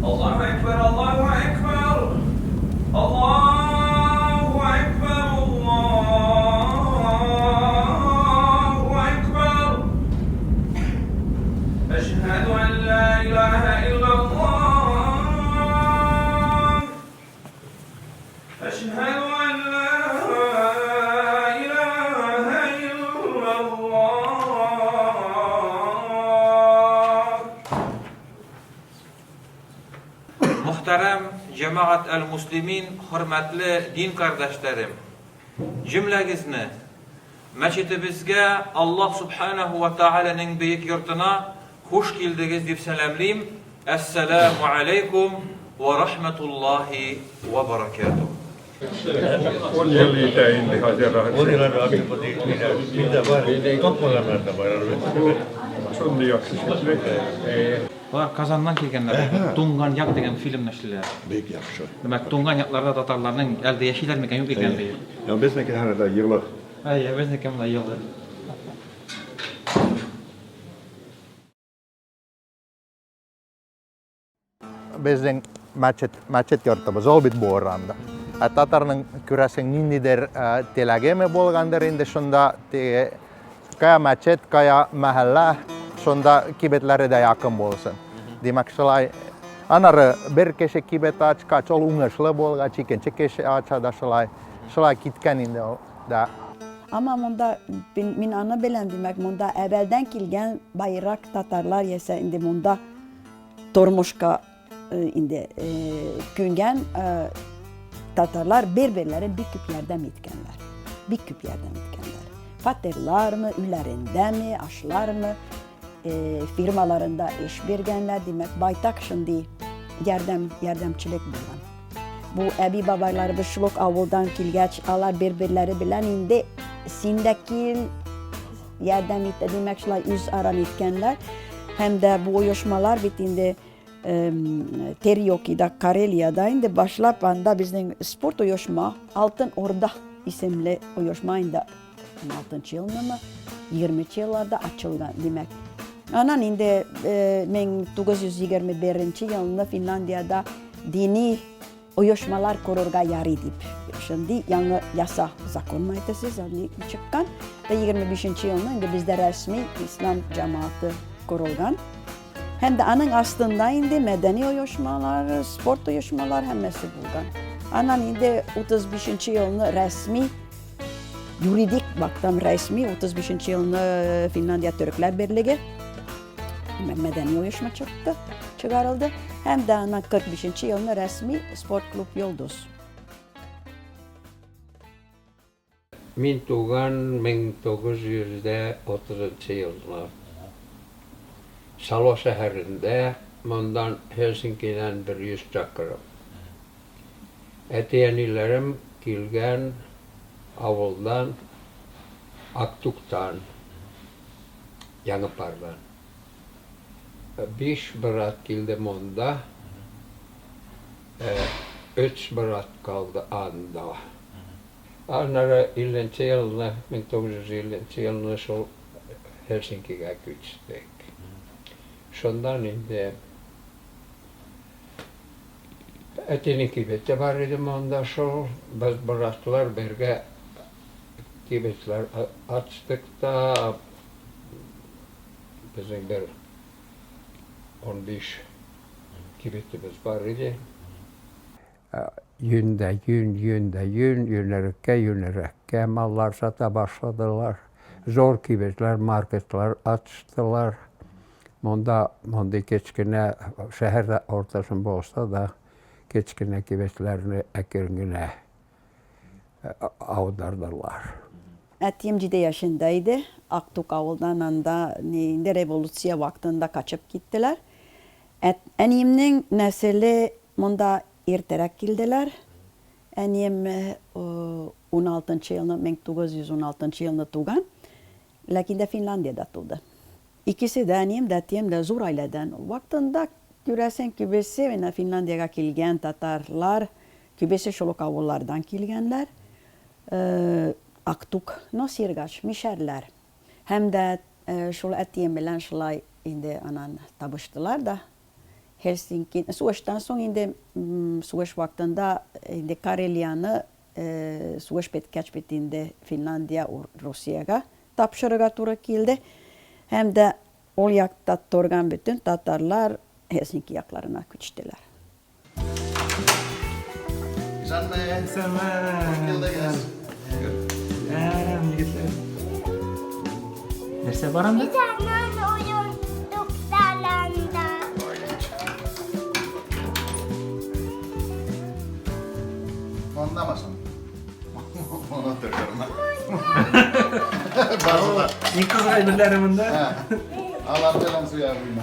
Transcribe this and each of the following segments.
Allahu Ekber, Allahu Ekber. Allahu Ekber, Allahu Ekber. Eşhedü en la ilahe illallah. Eşhedü en la ilahe illallah. Muhterem cemaat el-Müslimin, hürmetli din kardeşlerim, cümlenizni meçidimizge Allah Subhanahu ve Teala'nın büyük yurtuna hoş geldiniz deyip selamlayayım. Esselamu aleyküm ve rahmetullahi ve berekatuhu. On liitä indi hajera. Odilla rabi poti mitä var kokmalarında var. Sunni jaksisille. Bular Kazan'dan kelgenler. Tungan Yak degen film näşdiler. Bek yaxşı. Demek Tungan Yaklarda Tatarlarning elde yaşaylar meken yok eken deyip. Ya bizneki hanada yılı. Ay, biz nekem la yıllar. Bizden matchet jorttamız olbit buoranda. Tatarның küräsen ninnider telägeme bolgandarinde sonda kaya matchet kaya mahalla sonda kibetleri de yakın bolsun. Demek şalay anarı bir keşe kibet aç kaç ol ungaşlı bolga çikençe keşe aça da şalay kitkeninde da. Ama munda min ana bilen demek munda evvelden kilgen bayrak Tatarlar yese indi munda tormoşka indi küngen Tatarlar birbirleri bir küp yerden mitkenler. Bir küp yerden mitkenler. Faterlar mı, ülerinde mi, aşlar mı, firmalarında iş birgenler demek baytak şimdi yardımçılık bulan. Bu ebi babalar bışlok avuldan kilgeç alar birbirleri bilen indi sindeki yardım itti demek şlay yüz aran itkenler. Hem de bu uyuşmalar bitinde Teryoki'da, Karelya'da indi başlap anda bizim sport uyuşma Altın Orda isimli uyuşma indi 16. yılında mı 20. yıllarda açılgan demek. Anan indi 1921. yılında Finlandiya'da dini uyuşmalar kururga yarı edip. Şimdi yanı yasa zakon maitesi çıkan ve 25. yılında indi bizde resmi İslam cemaati kurulgan. Hem de anın aslında indi medeni uyuşmalar, sport uyuşmalar hemmesi bulgan. Anan indi 35. yılını resmi, yuridik baktan resmi 35. yılını Finlandiya Türkler Birliği medeni uyuşma çıkarıldı. Hem de anan 45. yılını resmi Sport Klub Yıldız. Min tugan 1930 yıllar. Salo şehrinde mondan Helsinki'den 100 çakırım. Etiyenilerim kilgen avuldan Aktuk'tan Yanıpar'dan. 5 bırat kildi monda 3 bırat kaldı anda. Anara 50. yılına 1950. yılına sol Helsinki'ye küçtük. Şundan indi etini kibette var idim onda sol bıraktılar berge kibetler açtık da bizim bir 15 kibetimiz var idi. Yünlerike mallar sata başladılar. Zor kibetler, marketler açtılar. Monda keçkine şehirde ortasında olsa da keçkine kibetlerini ekirgine avdardılar. Etiyim 7 yaşındaydı. Aktuk avuldan anda revolüsiya vaktinde kaçıp gittiler. Eniyimnin nesili munda erterek geldiler. Eniyim 16. yılını 1916. yılını tuğan. Lakin de Finlandiya'da tuğdu. İkisi de eniyim de etiyim de zor aileden. Vaktinde Küresен kübesi ve Finlandiya'ya kilgen Tatarlar, kübesi şoluk avullardan kilgenler. Aktuk no sirgaç, mişerler. Hem de şol etiyem bilen şolay indi anan tabıştılar da Helsinki, Suoş'tan son indi Suoş vaktinde indi Karelyan'ı Suoş kaçbetinde Finlandiya Rusya'ya tapşırıga tura kildi. Hem de ol yakta torgan bütün Tatarlar Helsinki yaklarına küçtüler. Nerse baranda? Tänään ujuttuk talanta. Anlamasın. Onu törkörmä. İlk kız aydınlarımında. Alartelan suya buyma.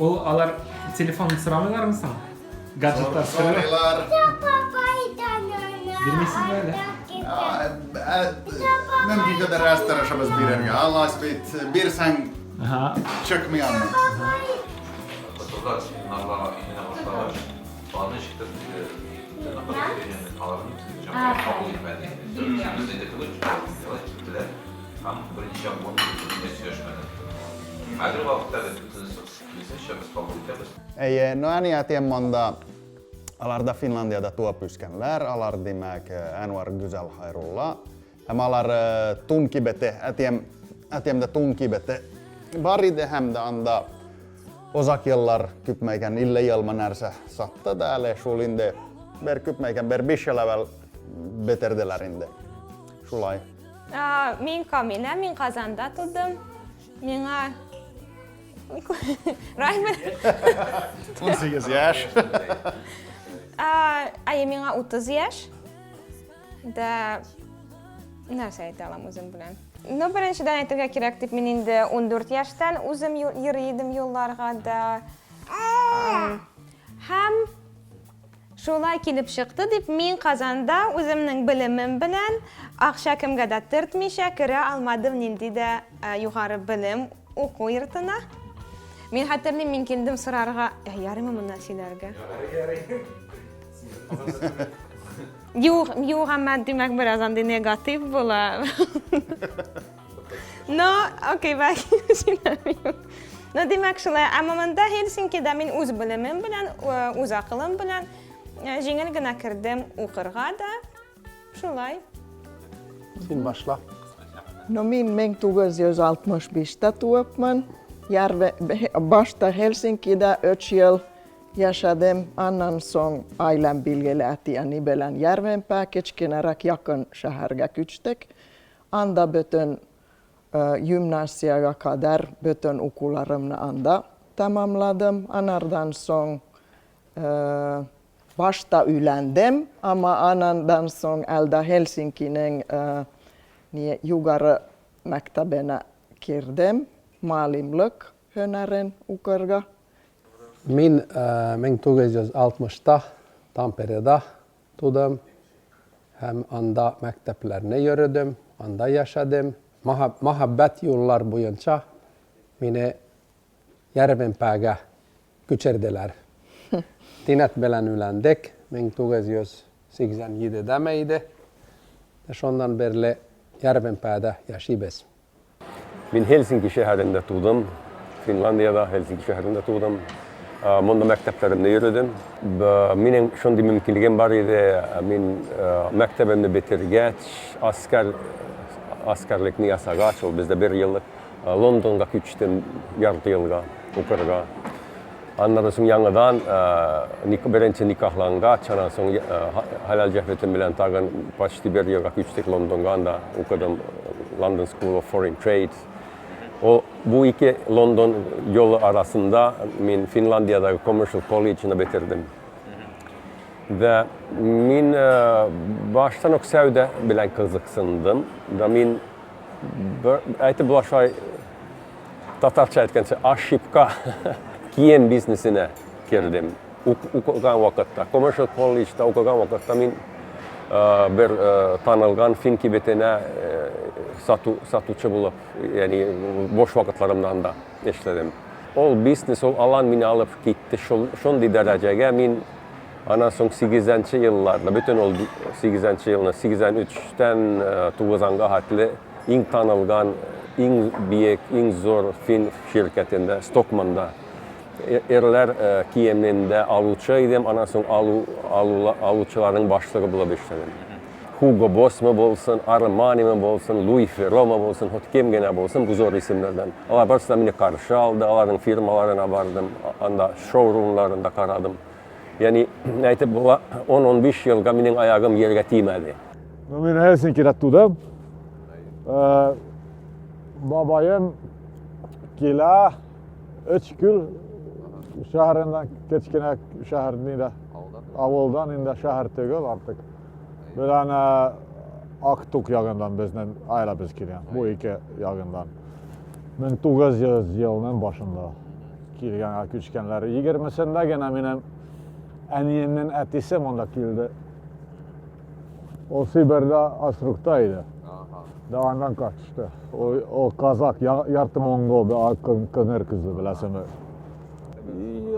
O alar telefon sıramıyorlar mı sana? Gadgetlar sıralıyor. Sorilar. Bilmesiz böyle. Mümkün kadar rastlara şabaz birer ya. Allah spet bir sen Aha. çıkmayan. Katıllar, narla yine başlar. Bazı şirketler kalanını kabul etmedi. Şimdi de kılıç çıktılar. Tam birinci yapmanın yaşamadı. Ayrı vakitlerde bize şabaz kabul etmedi. Ei no ääniä tien monta alarda Finlandiada tuopyskän lär alardimäk Anwar Güzel Hayrullah. Hem alar tunkibete ätiemde tunkibete varide hem de anda osakillar kypmeikän ille ilman närsä satta täällä sulinde ber kypmeikän ber bishaläväl beterdelärinde. Sulay. Min Kamile, min Kazan'da tuttum. Minä... Rahmet. 18 yaş. Ai minä 30 yaş. Da... Näissä ei täällä muuten bilen. No birinchidan aytırga kerak deb men endi 14 yoshdan o'zim yurdim yo'llarga da ham shulay kelib chiqdi deb men Qozonda o'zimning bilimim bilan Aqshakimga tirtmisha kira olmadim endi da yuqori bilim o'quv yurtini. Men xatirlayman men keldim Sirarga, yarimi bu narsalarga. Yo'q, hamma demak birazdan negativ bo'lar. No, okey, bak. No, demak shulay. Ammo menda Helsinkida men o'z bilimim bilan, o'z aqlim bilan yengilgina kirdim o'qirga da. Shulay. Sin başla. No min 1965-tä tuopman. Basta Helsinkida 3 yıl yaşadım. Annan son ailen bilgelätiäni belän järvenpää ketskenärak yakın şähergä kytstek. Anda bütün gymnasiaga kadar bütün okullarımны anda tamamladım. Anardan son vasta ylendim ama anandan son älda Helsinginin yugarı mektabena kirdim. Maalimlık hönären ukarga. Min 1960'da Tampere'da tudum. Hem anda mekteplerine yürüdüm, anda yaşadım. Muhabbet yıllar boyunca beni Järvenpääga küçerdiler. Tinet bilen ülendik 1987'de miydi? Ondan beri Järvenpääda yaşayız. Min Helsinki şehrinde tuğdum. Finlandiya'da Helsinki şehrinde tuğdum. Monda mekteplerimde yürüdüm. Minin şundi mümkünlüğüm var idi. Min mektebimde bitirgeç askerlik niyasagaç ol bizde bir yıllık. Londonga küçtüm yarı yılga okurga. Andan soň yanıdan birinci nikahlangaç, ondan soň halal cehvetim bilen tagın başti bir yılga küçtük Londonga da okudum London School of Foreign Trade. Bu iki London yolu arasında min Finlandiya'da Commercial College'ını bitirdim. Ve min baştan ok sevde bilen kızıksındım. Da min aytı bulaşay Tatarça aytkança aşıpka kiyen biznesine girdim. Okugan vakitte, Commercial College'da okugan vakitte min bir tanılgan fin kibetine satıcı bulup, yani boş vakitlerimden da işledim. O business, o alan beni alıp gitti. Şundi dereceye min ana son 8. yıllarda, bütün o 8. yılına 83'ten 9'a hatlı ilk tanılgan en büyük, en zor Fin şirketinde, Stockman'da. Erler kiyiminde alıcıydım, ondan sonra alıcıların başlığı bulup işledim. Hugo Boss mu bolsun, Armani mi bolsun, Louis Vuitton mu bolsun, kim gene bolsun bu zor isimlerden. Onlar başta beni karşı aldı, onların firmalarına vardım, anda showroomlarında karadım. Yani neyse bu 10-15 yılga benim ayağım yerine değmedi. Ben Helsinki'de tutum. Babayım kila 3 gün şehrinden keçkine şehrinden avuldan indi şehir tegel artık. Bilen Aktuk yağından bizden ayla biz kiryan. Bu iki yağından. 1900 yılının başında kiryan küçkenler. 20'sinde gene benim eniyenin etisi onda kildi. O Sibir'de Asruk'taydı. Dağından kaçtı. O Kazak, yartı Mongol bir kınır kızı bilesin.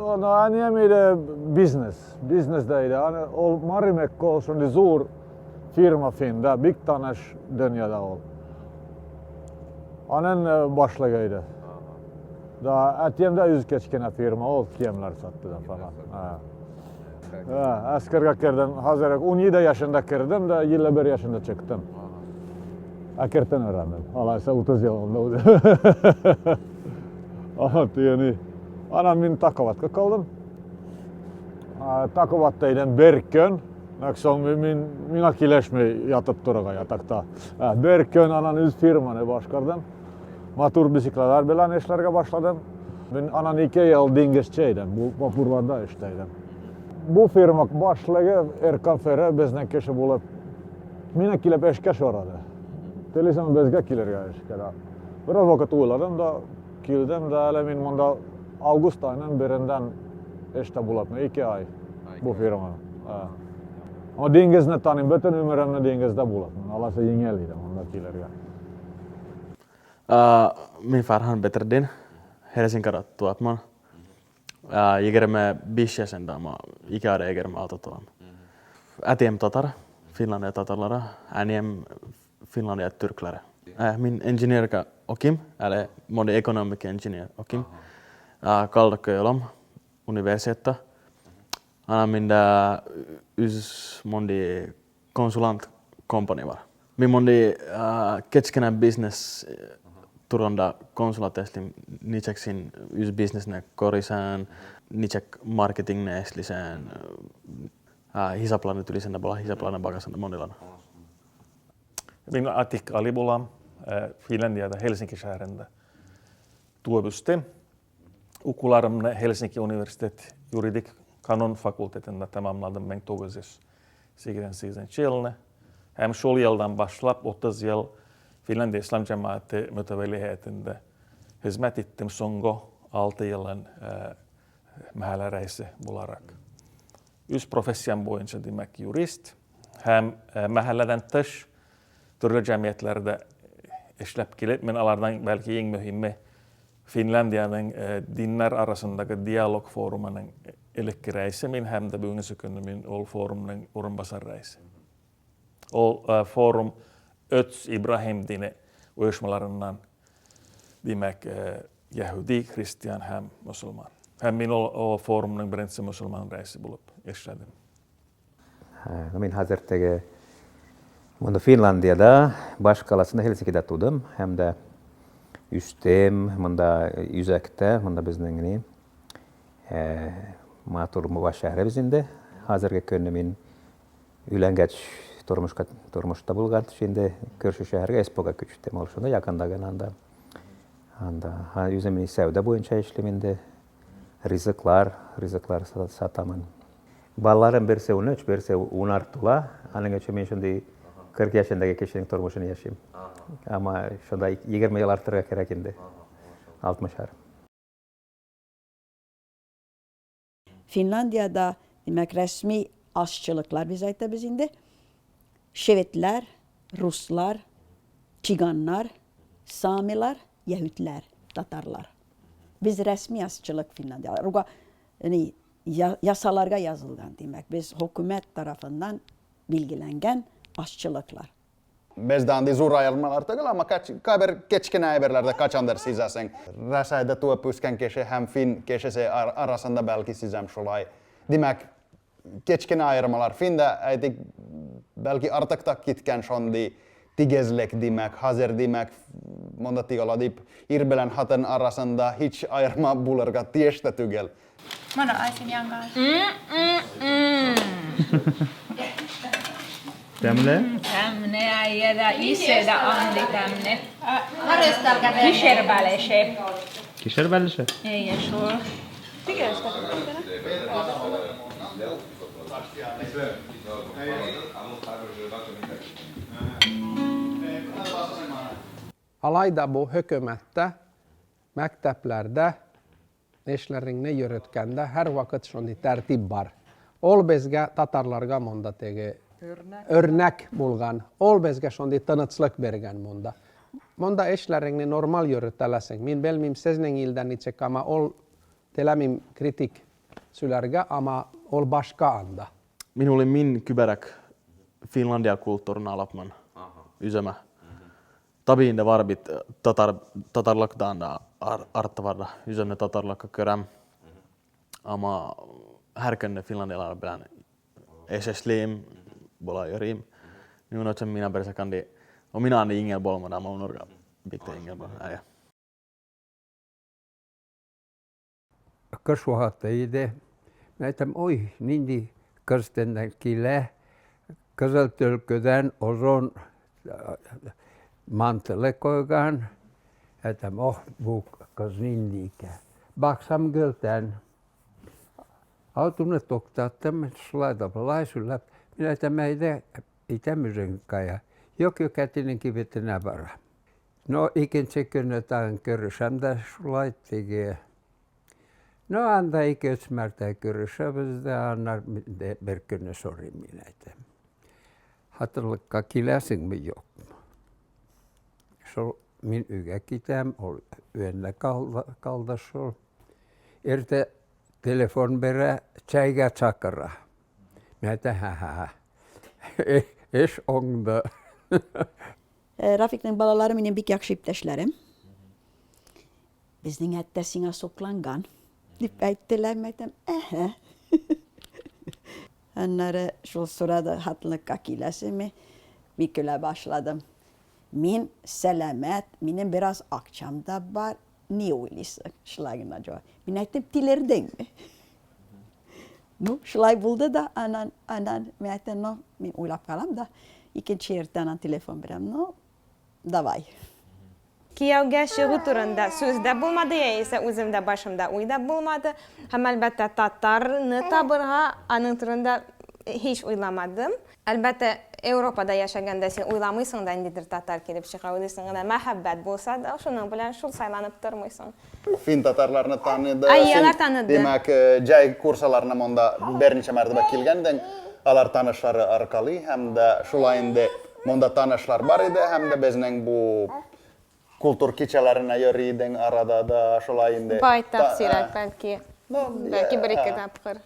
Onu annemiydi biznesdeydi. O Marimekko olsun zor firma Fin'de, bir tanış dünyada ol. Onun başlığıydı. Da etiyemde yüz keçkine firma ol, kiyemler sattı da falan. Askerga girdim, hazır 17 yaşında girdim da 21 yaşında çıktım. Akerten öğrendim. Alaysa 30 yıl oldu. Ama yani, anam min Takovatka kaldım. Takovattaydım bir gün. Nakson min akileşme yatıp duraga yatakta. Bir gün anan üz firmanı başkardım. Motor bisikletler bilen işlerge başladım. Ben anan 2 yıl dengizçiydim. Bu vapurlarda işteydim. Bu firma başlığı Erkan Ferre bizden kişi bulup mine kilip eşkeş oradı. Telisem bezge kilirge eşkera. Biraz vakit uğladım da kildim da hele min manda Ağustos ayının birinden işte bulup 2 ay bu firma. Ama dengizini tanıyım, bütün ömrümde dengizde bulup. Allah'sa yengeliydim onda kilirge. Min Farhan Beterdin, Helsingin tuotman. Jägerme 5 jäsentä ama ikäärä jägerme autotoon. Ätiem tatar, Finlandia tatarlara, äniem Finlandia tyrkläre. Min engineerka okim, eller moni economic engineer okim. Kaldakkölam universitetta. Ana minda ys mondi konsulant company var. Min mondi ketskena business turanda konsulatestin niitseksin ys businessne korisään, niitsek marketingne eslisään, hisaplanet ylisenä bola hisaplanen bakasana monilana. Min Atik Alibulam, Finlandiada Helsinki-skärende tuobuste. Ukularmne Helsinki Universitet juridik kanonfakulteetinde tamamladım 1987 yılını. Hem şol yıldan başlap 30 yıl Finlandia İslam Cemaati mütevellihetinde hizmet ettim songo 6 yılın mähäläreisi bularak. Üs profession boyunca demek jurist. Hem mähälläden tış türlü cemiyetlerde işlep gelip men alardan belki en mühimmi Finlandia'nın dinler arasındaki diyalog forumunun ilk reisi min hem de bugün sükünümün ol forumunun orunbasar reisi. Ol forum Öts İbrahim dini uyuşmalarından demek Yahudi, Hristiyan hem Müslüman. Hem min ol forumunun birinci Müslüman reisi bulup işledim. Min hazır tege Munda Finlandiada başkalasında Helsinki'de tudum. Hem de üstem, munda yüzekte, munda bizden matur başarı bizinde. Hazırki könnemin ülengeç turmuşta bulgat. Şimdi Körsü şehirge Espoga küçüktem oluşunda yakındagen anda yüzemini sevde boyunca işleminde rızıklar sataman. Ballarım birse 13, birse 16'la. Anın geçemin şimdi 40 yaşındaki kişinin turmuşunu yaşayayım. Ama şurada 20 yıl artırmak gerekindi. 60 ar. Finlandiya'da demek resmi aşçılıklar biz ayta bizinde. Şevetler, Ruslar, Çiganlar, Samiler, Yahutlar, Tatarlar. Biz resmi aşçılık Finlandiya. Ruga yani yasalarga yazılgan demek. Biz hükümet tarafından bilgilengen aşçılıklar. Bezdan di zurayalmalar tagala ama kaber keçkena eberlerde kaçandır sisäsen. Räsäitä tuo pyskän kese hem fin kese se arasanda belki sisam şolay. Dimek keçkena ayırmalar fin de äiti belki artakta kitkän shondi tigezlek dimek hazer dimek monta tigala dip irbelän haten arasanda hiç ayırma bulerga tiestä tygel. Mono aisin jankaan. Tämmönen? Tämmönen äijä isä da Andi tämmönen. Harjoittelkaa te. Kisherbälese. Kisherbälese? Ei ja sul. Mikä sitä? Alayda bu hökömättä, mäktäplärdə, neşləringne yörötkəndə hər vaxt şondi tərtib var. Ol bezgə tatarlarga monda tege örnek bulgan. Ol bezgə şondi tanıtslıq bergen monda. Monda eşləringne normal yöröttäläseng. Min belmim seznen ildən içek ama ol telämim kritik sylärgä ama ol başka anda. Minulla oli min kyberek Finlandia-kulttuurin alapman ysemä. Tabiinde varbit tatarlaktaan arttavarda ysemä tatarlakka körän. Ama härkönne Finlandialla pelän eseslim bola jörim. Minun otsen minä persäkandi och minä on ingen boll med dem och några bitte ingen boll. Ja. Kasvahatta ide. Näitä oi nindi kasten kille kasaltölködän oson mantelekoigan. Että buk kas nindikä. Baksam göltän. Autunut toktaa tämmöistä slaidalla laisulla. Minä tämä ei tämmöisen kai. Joku kätinen kivet nävara. No ikin se kynnetään körsämtä slaittige. No anta ikke ymmärtää körsämtä anna berkönne sori minäitä. Hatallakka kiläsing jo. So min ykäkitäm ol yöllä kaldasol. Erte telefonberä tjäikä tsakara. Minäitä hähä. Es ongda. Rafik'nin balaları benim bir yakşipteşlerim. Bizden hatta sina soklangan. Dipeyttiler metem. Onları şu sırada hatlık kakilasımı miküle başladım. Min selamet, minin biraz akşamda var. Niye öyleyse şlagen acaba? Min ettim tilerden mi? No, şlay buldu da anan metten no min uylap kalam da ikinci yerden telefon berem no davay. Kiyevga shiğu turunda sözde bulmadı ya ise uzimda başımda uyda bulmadı. Hem elbette Tatar'ını tabırha anın turunda hiç uylamadım. Elbette Avrupa'da yaşaganda sen uylamışsın da indidir Tatar kelip çıqa uylaysın da mehabbet bolsa da şunun bilen şul saylanıp durmuşsun. Fin tatarlarını tanıdı. Ayyalar tanıdı. Demek jay kursalarına monda berniçe mertebe kilgenden alar tanışları arkalı hem de şulayında monda tanışlar var idi hem de bizning bu kultur kiçelerine yöriden arada da şulayında. Baytak sirak belki. Belki bir iki tapkır.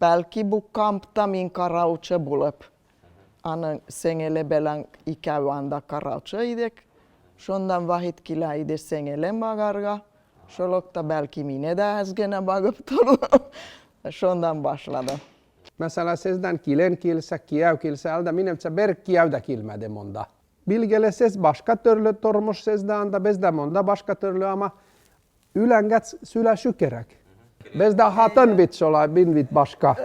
Belki bu kampta min karauče bulep. Anan sengele belan ikävanda karauče idek. Shondan vahit kila ide sengele magarga. Sholokta belki mine de äsgene bagıp turdu. Shondan başladım. Mesela sizden kilen kilse, kiyav kilse alda minemse ber kiyavda kilmedi monda. Bilgele ses başka türlü tormuş sesden da bezde monda başka türlü ama ylängat sylä sykerek. Bezde hatan bit sola bin bit başka.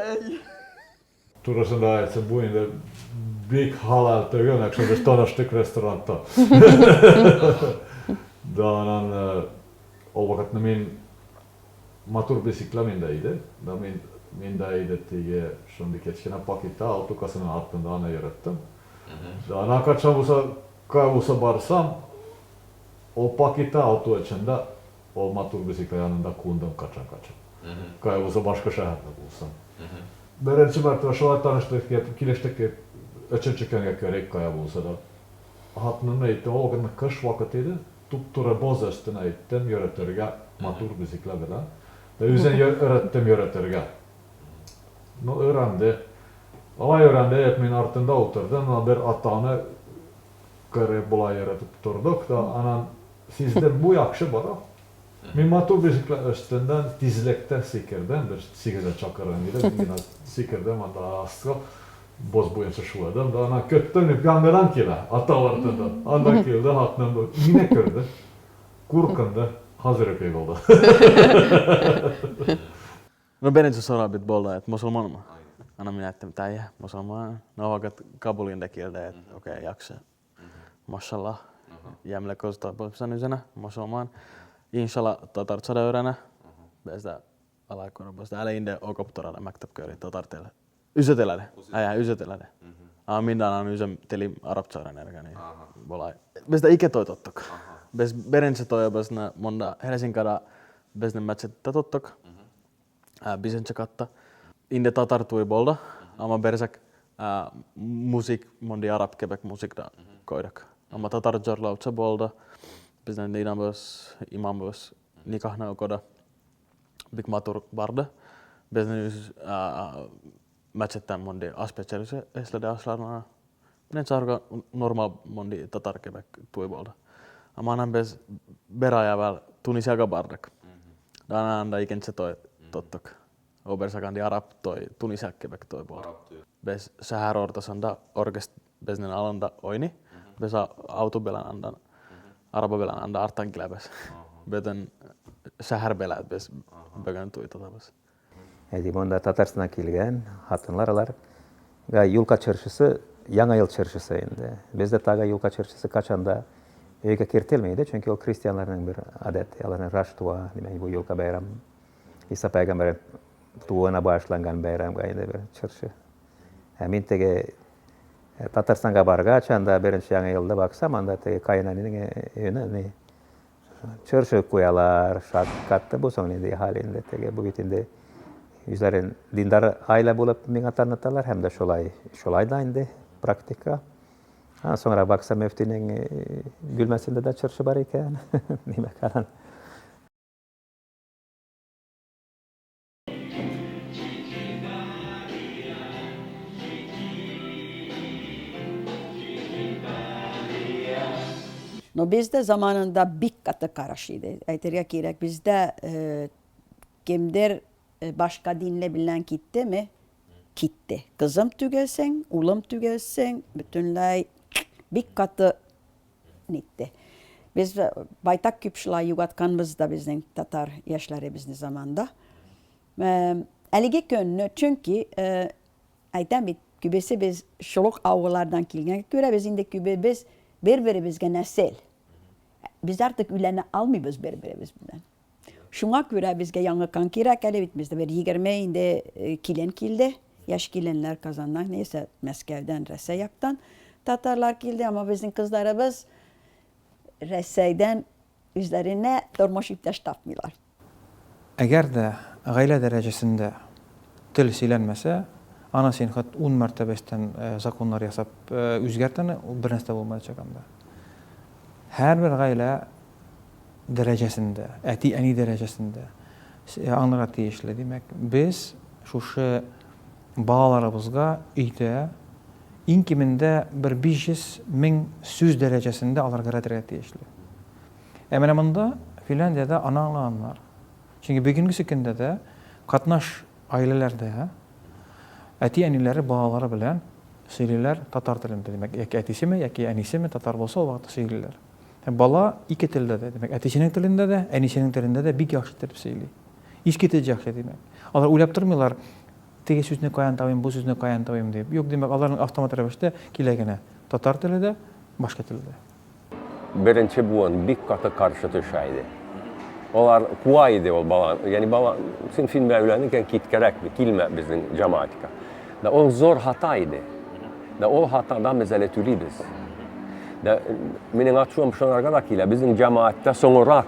Turun da että se buinde big halal tögön också det står styck restaurant då. Danan ovakat min maturbicicla min ide. Da min ide tige som det ketchena pakita autokasena attenda ana yarattım. Dana kaçamusa kavusa barsam o pakita auto içinde o matur bisiklet yanında kundum kaçan. Kaybolsa başka şehirde bulsam. Birinci mertebe şolay tanıştık yetip kileştik üçüncü kenge körek kaybolsa da. Hatının eğitim o gün kış vakitiydi. Tuttura boz üstüne eğittim yönetirge matur bisiklet bilen. Ve yüzen öğrettim yönetirge. No öğrendi. Ama öğrendi hep min artında oturdum. Bir atağını kare bulay yaratıp durduk da anan sizde bu yakşı bana. Min matur bisiklet üstünden dizlekte sikirdim. Bir 8'e çakırın gidip yine sikirdim. Anda asla boz boyunca şuadım da anan köttüm gangadan kile ata vartında. Anda kildi hatnım bu. Yine kördü. Kurkındı. Hazır öpeyim oldu. No birinci sorabit bolda, että musulman ma. Anna minä että täijä, musulman. No vakat Kabulin tekiltä, että okei, jaksa. Mashallah. Jämle kosta popsanysena, musulman. Inshallah tatar sada öyränä. Bästä alaikona bästä älä inde okoptorada maktabköri tatartele. Yseteläde. Äjä yseteläde. Minä on ysem teli arabtsaren ergani. Bolai. Bästä ike toi tottok. Bäs birinci toi bäsna monda Helsinkada bäsna matchet tottok. Bisense katta. Inde tatar tui bolda. Ama bersak musik mondi arab Quebec musik da koidak. Ama tatar jorlautsa bolda. Bisnen niina myös imam myös nikahna koda. Big matur barda. Bisnen matchettään mondi aspecerise eslede aslarna. Ne sarga normal mondi tatar Quebec tui bolda. Ama anan bes beraja väl Tunisiaga bardak. Dana anda ikense toi tottok. Obersakan di arab toi Tunisia Quebec toi bolda. Bes sähär ortas anda orkest besnen alanda oini. Besa autobelan andan arababelan anda artan kilabes. Beten sähär belät bes bögön tui tatabes. Edi monda Tatarstan'a kelgen hatunlar ga Yulka çarşısı Yana Yıl çarşısı indi. Bizde taga Yulka çarşısı kaçanda öyle kirtelmeydi çünkü o Hristiyanların bir adet. Yalanın raştua, demek bu Yulka bayram. İsa peygamber tuğuna başlangan bayram gayda bir çarşı. Hemin tege Tatarstan'a barga çanda birinci Yana Yılda baksam anda tege kaynanının önü çarşı koyalar, şakatta bu son indi halinde tege bu gitinde yüzlerin dindar aile bulup minga tanıttılar hem de şolay da indi praktika. Sonra baksa müftinin gülmesinde de çarşı var iken demek kalan. No bizde zamanında bir katı karışıydı. Aytırya kirek bizde kimdir başka dinle bilen gitti mi? Gitti. Kızım tügelsen, ulum tügelsen, bütünlay bir katı nitti. Biz baytak küpşla yugatkanımızda bizden Tatar yaşları bizden zamanda. Elige könlü çünkü aytan bir kübesi biz şoluk avlardan kilgen göre biz indi kübe biz birbiribizge nesil. Biz artık ülene almıyoruz birbirimiz bilen. Şuna göre bizge yanı kankira kelebit bizde bir 20 inde kilen kilde. Yaş kilenler kazandan neyse Meskev'den Reseyak'tan Tatarlar kildi ama bizim kızlarımız Resey'den üzerine dormoş iptaş tapmıyorlar. Eğer de aile derecesinde til silenmese ana sinhat 10 mertebesten zakonlar yasap üzgerteni bir nesne olmayacak anda. Her bir aile derecesinde, eti eni derecesinde anlara tiyişli demek. Biz şu bağlarımızga iyide inkiminde bir 500.000 süz derecesinde alargara tiyişli. Emeneminde Finlandiya'da analanlar. Çünkü bugünkü günde de katnaş ailelerde eti enileri bağları bilen seyirler Tatar tilinde demek. Yaki etisi mi, yaki enisi mi Tatar olsa o vakti seyirler. Bala iki tilde de demek. Etisinin tilinde de, enisinin tilinde de bir yaxşı tilip seyirli. İşki tilde yaxşı demek. Onlar uylap durmuyorlar. Tege sözüne koyan tavayım, bu sözüne koyan tavayım deyip. Yok demek, onların avtomat rəvəşdə kilegene Tatar tilide, başka tilde. Birinci buon bir katı karşıtışaydı. Onlar kuaydı o balan. Yani balan, sen filmde evlenirken kit gerekli, kilme bizim cemaatika. Da o zor hataydı. Da o hatadan mezeletüliyiz. Benim açığım şunlar kadar bizim cemaatte sonurak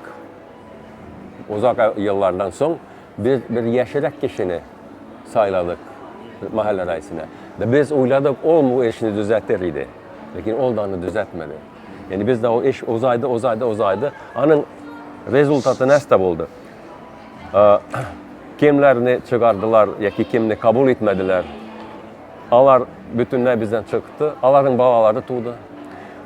uzak yıllardan son bir yaşarak kişini sayladık mahalle reisine. Biz oyladık o işini düzeltirdi. Lakin oldanı düzeltmedi. Yani biz de o iş uzaydı. Onun rezultatı neste oldu. Kimlerini çıkardılar ya ki kimini kabul etmediler. Alar bütünler bizden çıktı. Aların bağları tuğdu.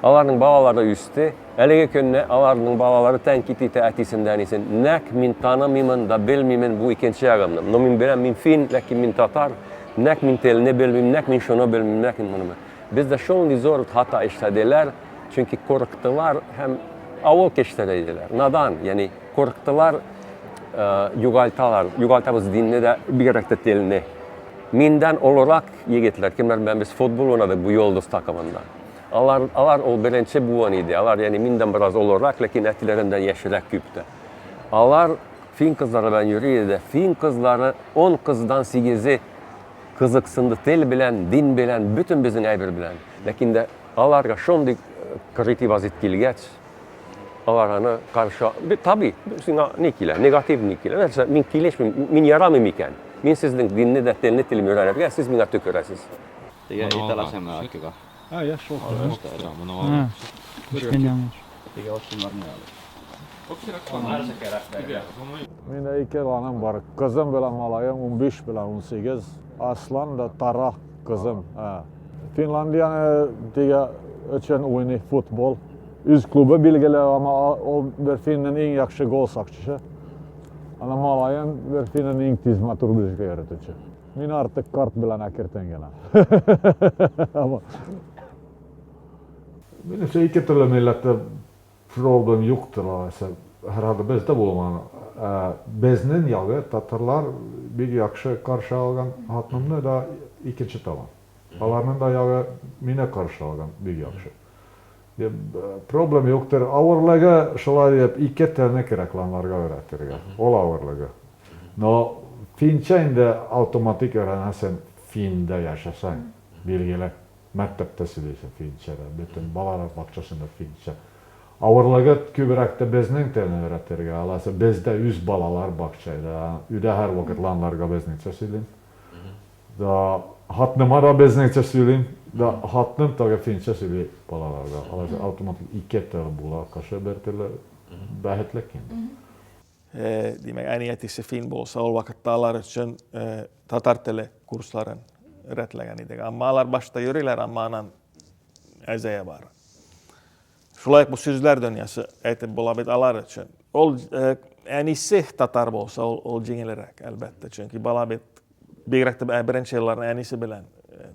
Aların bağları üstü. Elege könne aların bağları tenkit etisinden isin. Nek min tanımımın da bilmimin bu ikinci yağımdım. No min bilen min fin, lakin min tatar. Nek min telini bilmim, nek min şunu bilmim, nek min bunu. Bizde şunu zor hata işlediler. Çünkü korktular hem avuk işlediler. Nadan? Yani korktular yugaltabız dinle de bir gerekte telini. Minden olarak yigitler, kimler ben biz futbol oynadık bu Yıldız takımında. Alar o birinci bu idi. Alar yani minden biraz olarak, lakin etilerinden yeşilek küptü. Alar Fin kızları ben yürüydü. Fin kızları 10 kızdan 8'i kızıksındı, tel bilen, din bilen, bütün bizim aybir bilen. Lakin de alarga şondik kritik vazit kilgeç. Alarana karşı, tabi, negatif nikile. Mesela min kileş, min yaramım iken. Min sizin dinni de telini telimi öğrenip, siz minä tüküresiz. Tiga Itä-Lasemaa äkkiä. Ja, så. Tiga Ossin varmasti. Minä ikälainen var. Kızım bilen malayım 15 bilen 18. Aslan da Tara kızım. Finlandiyanın diye için oyunu futbol. Üst klubu bilgili ama o bir Finnin en yaxşı gol sakçısı. Ana malayın bir Finnin en tiz maturbiska yaratıcı. Minä artık kart bilen äkirten gene. Ama minä se ikätellä meillä, että problem yoktur. Herhalde bizde bulman. Bizning yağı Tatarlar bir yaxşı karşı algan hatnımda da ikinci tavan. Alarının da yağı mine karşı algan bir yaxşı. Problem yoktur. Ağırlığı şolay yap iki tane reklamlarga öğretirge. Ol ağırlığı. No Finçe'inde otomatik öğrenirsen Fin'de yaşasan bilgiler mektepte söyleysen Finçe'de. Bütün balalar bakçasında Finçe. Ağırlığı kübürekte bizning telini öğretirge. Alasa bizde 100 balalar bakçayda. Üde her vakit lanlarga bizningçe söyleyeyim. Da hatnıma da bizningçe söyleyeyim. Da hatnım taga Finçe söyleyeyim balalarga. Alasa otomatik iki tane bula kaşı bir tele bähetlekin. Demek äänijätissä Finbolsa ol vakattaa için tatartele kursların öğretleyen idi. Amma alar başta yürüler amma anan äzeye var. Şulayık bu sözler dünyası äitip bulabit alar için. Ol äänisi tatar bolsa ol jingelerek elbette. Çünkü balabit birekte birinci yılların äänisi bilen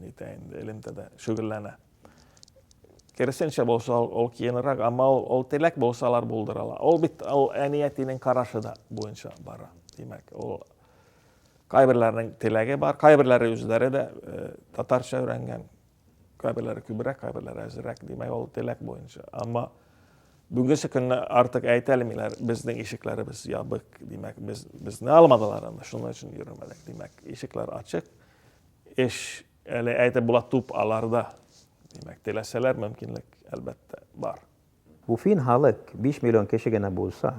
niitä elimtäde şügüllänä. Kersense bolsa ol kienerak, amma ol telek bolsa alar buldurala. Ol bit ol äänijätinen karasıda boyunca bara. Demek ol kayberlerin telege bar, kayberleri yüzleri de tatarça öğrengen. Kayberleri kübürek, kayberleri ezirek demek ol telek boyunca. Amma bugünkü günde artık äitelmiler bizden işikleri biz yabık demek biz ne almadılarında şunun için yürümedik demek işikler açık. İş ele äite bulat tup alarda demek teleseler mümkünlük elbette var. Bu Fin halık 5 milyon kişi gene bulsa,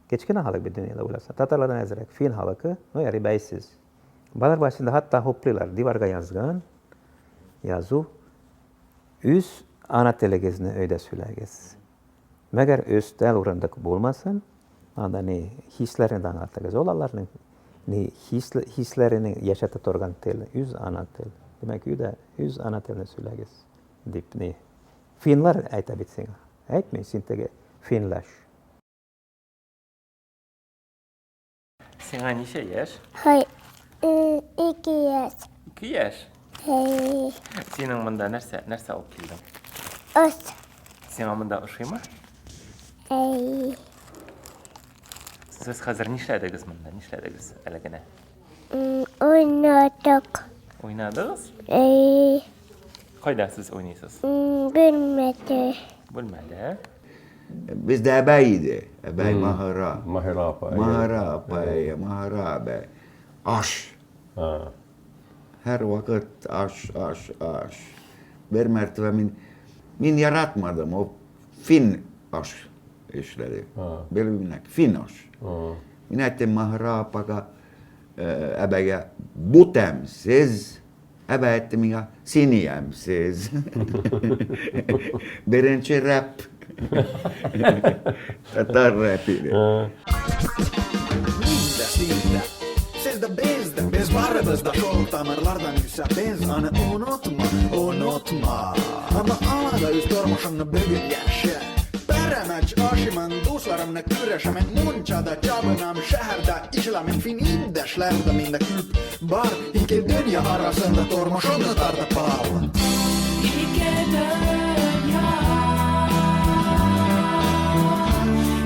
geçkine halık bir dünyada bulsa, Tatarlardan ezerek Fin halıkı no yarı beysiz. Balar başında hatta hoplilar divarga yazgan, yazı, üz ana telegezine öyle söylegez. Meğer östel uğrandık bulmasın, anda ne hislerini anlatacağız. Olalların ne hislerini yaşata torgan tel, üz ana tel. Demek üz ana telini söylegez. Dip ne? Finlar ayta bitsin. Aytmay sintege Finlaş. Sen neçe yaş? Hay, 2 yaş. 2 yaş? Hey. Senin mında nerse alıp keldin? Os. Sen mında uşuyma? Hey. Siz hazır nişlediniz mında? Nişlediniz elegine? Oynadık. Oynadınız? Hey. Kayda siz oynuyorsunuz? Bilmedi. Bilmedi. Bizde ebeydi. Ebey mahara. Maharapa. Maharabe. Aş. Her vakit aş. Bir mertebe min Min yaratmadım o fin aş işleri. Belki fin aş. Minä ette mahraapaga äbägä butemsiz. Äbä ette minä sinijämsiz. Berence rap. Tatar rapide. Siz de biz varız da şol damarlardan yükseliz. Anı unutma. Ama alada yüz durmuşunu bugün yaşa. Peremeç aşımın dostlarımla küreşemin munçada cabınam şehirde işlemin fin indeşlerde minde küp bar. İki dünya arasında durmuşunu tartıp al. İki dünya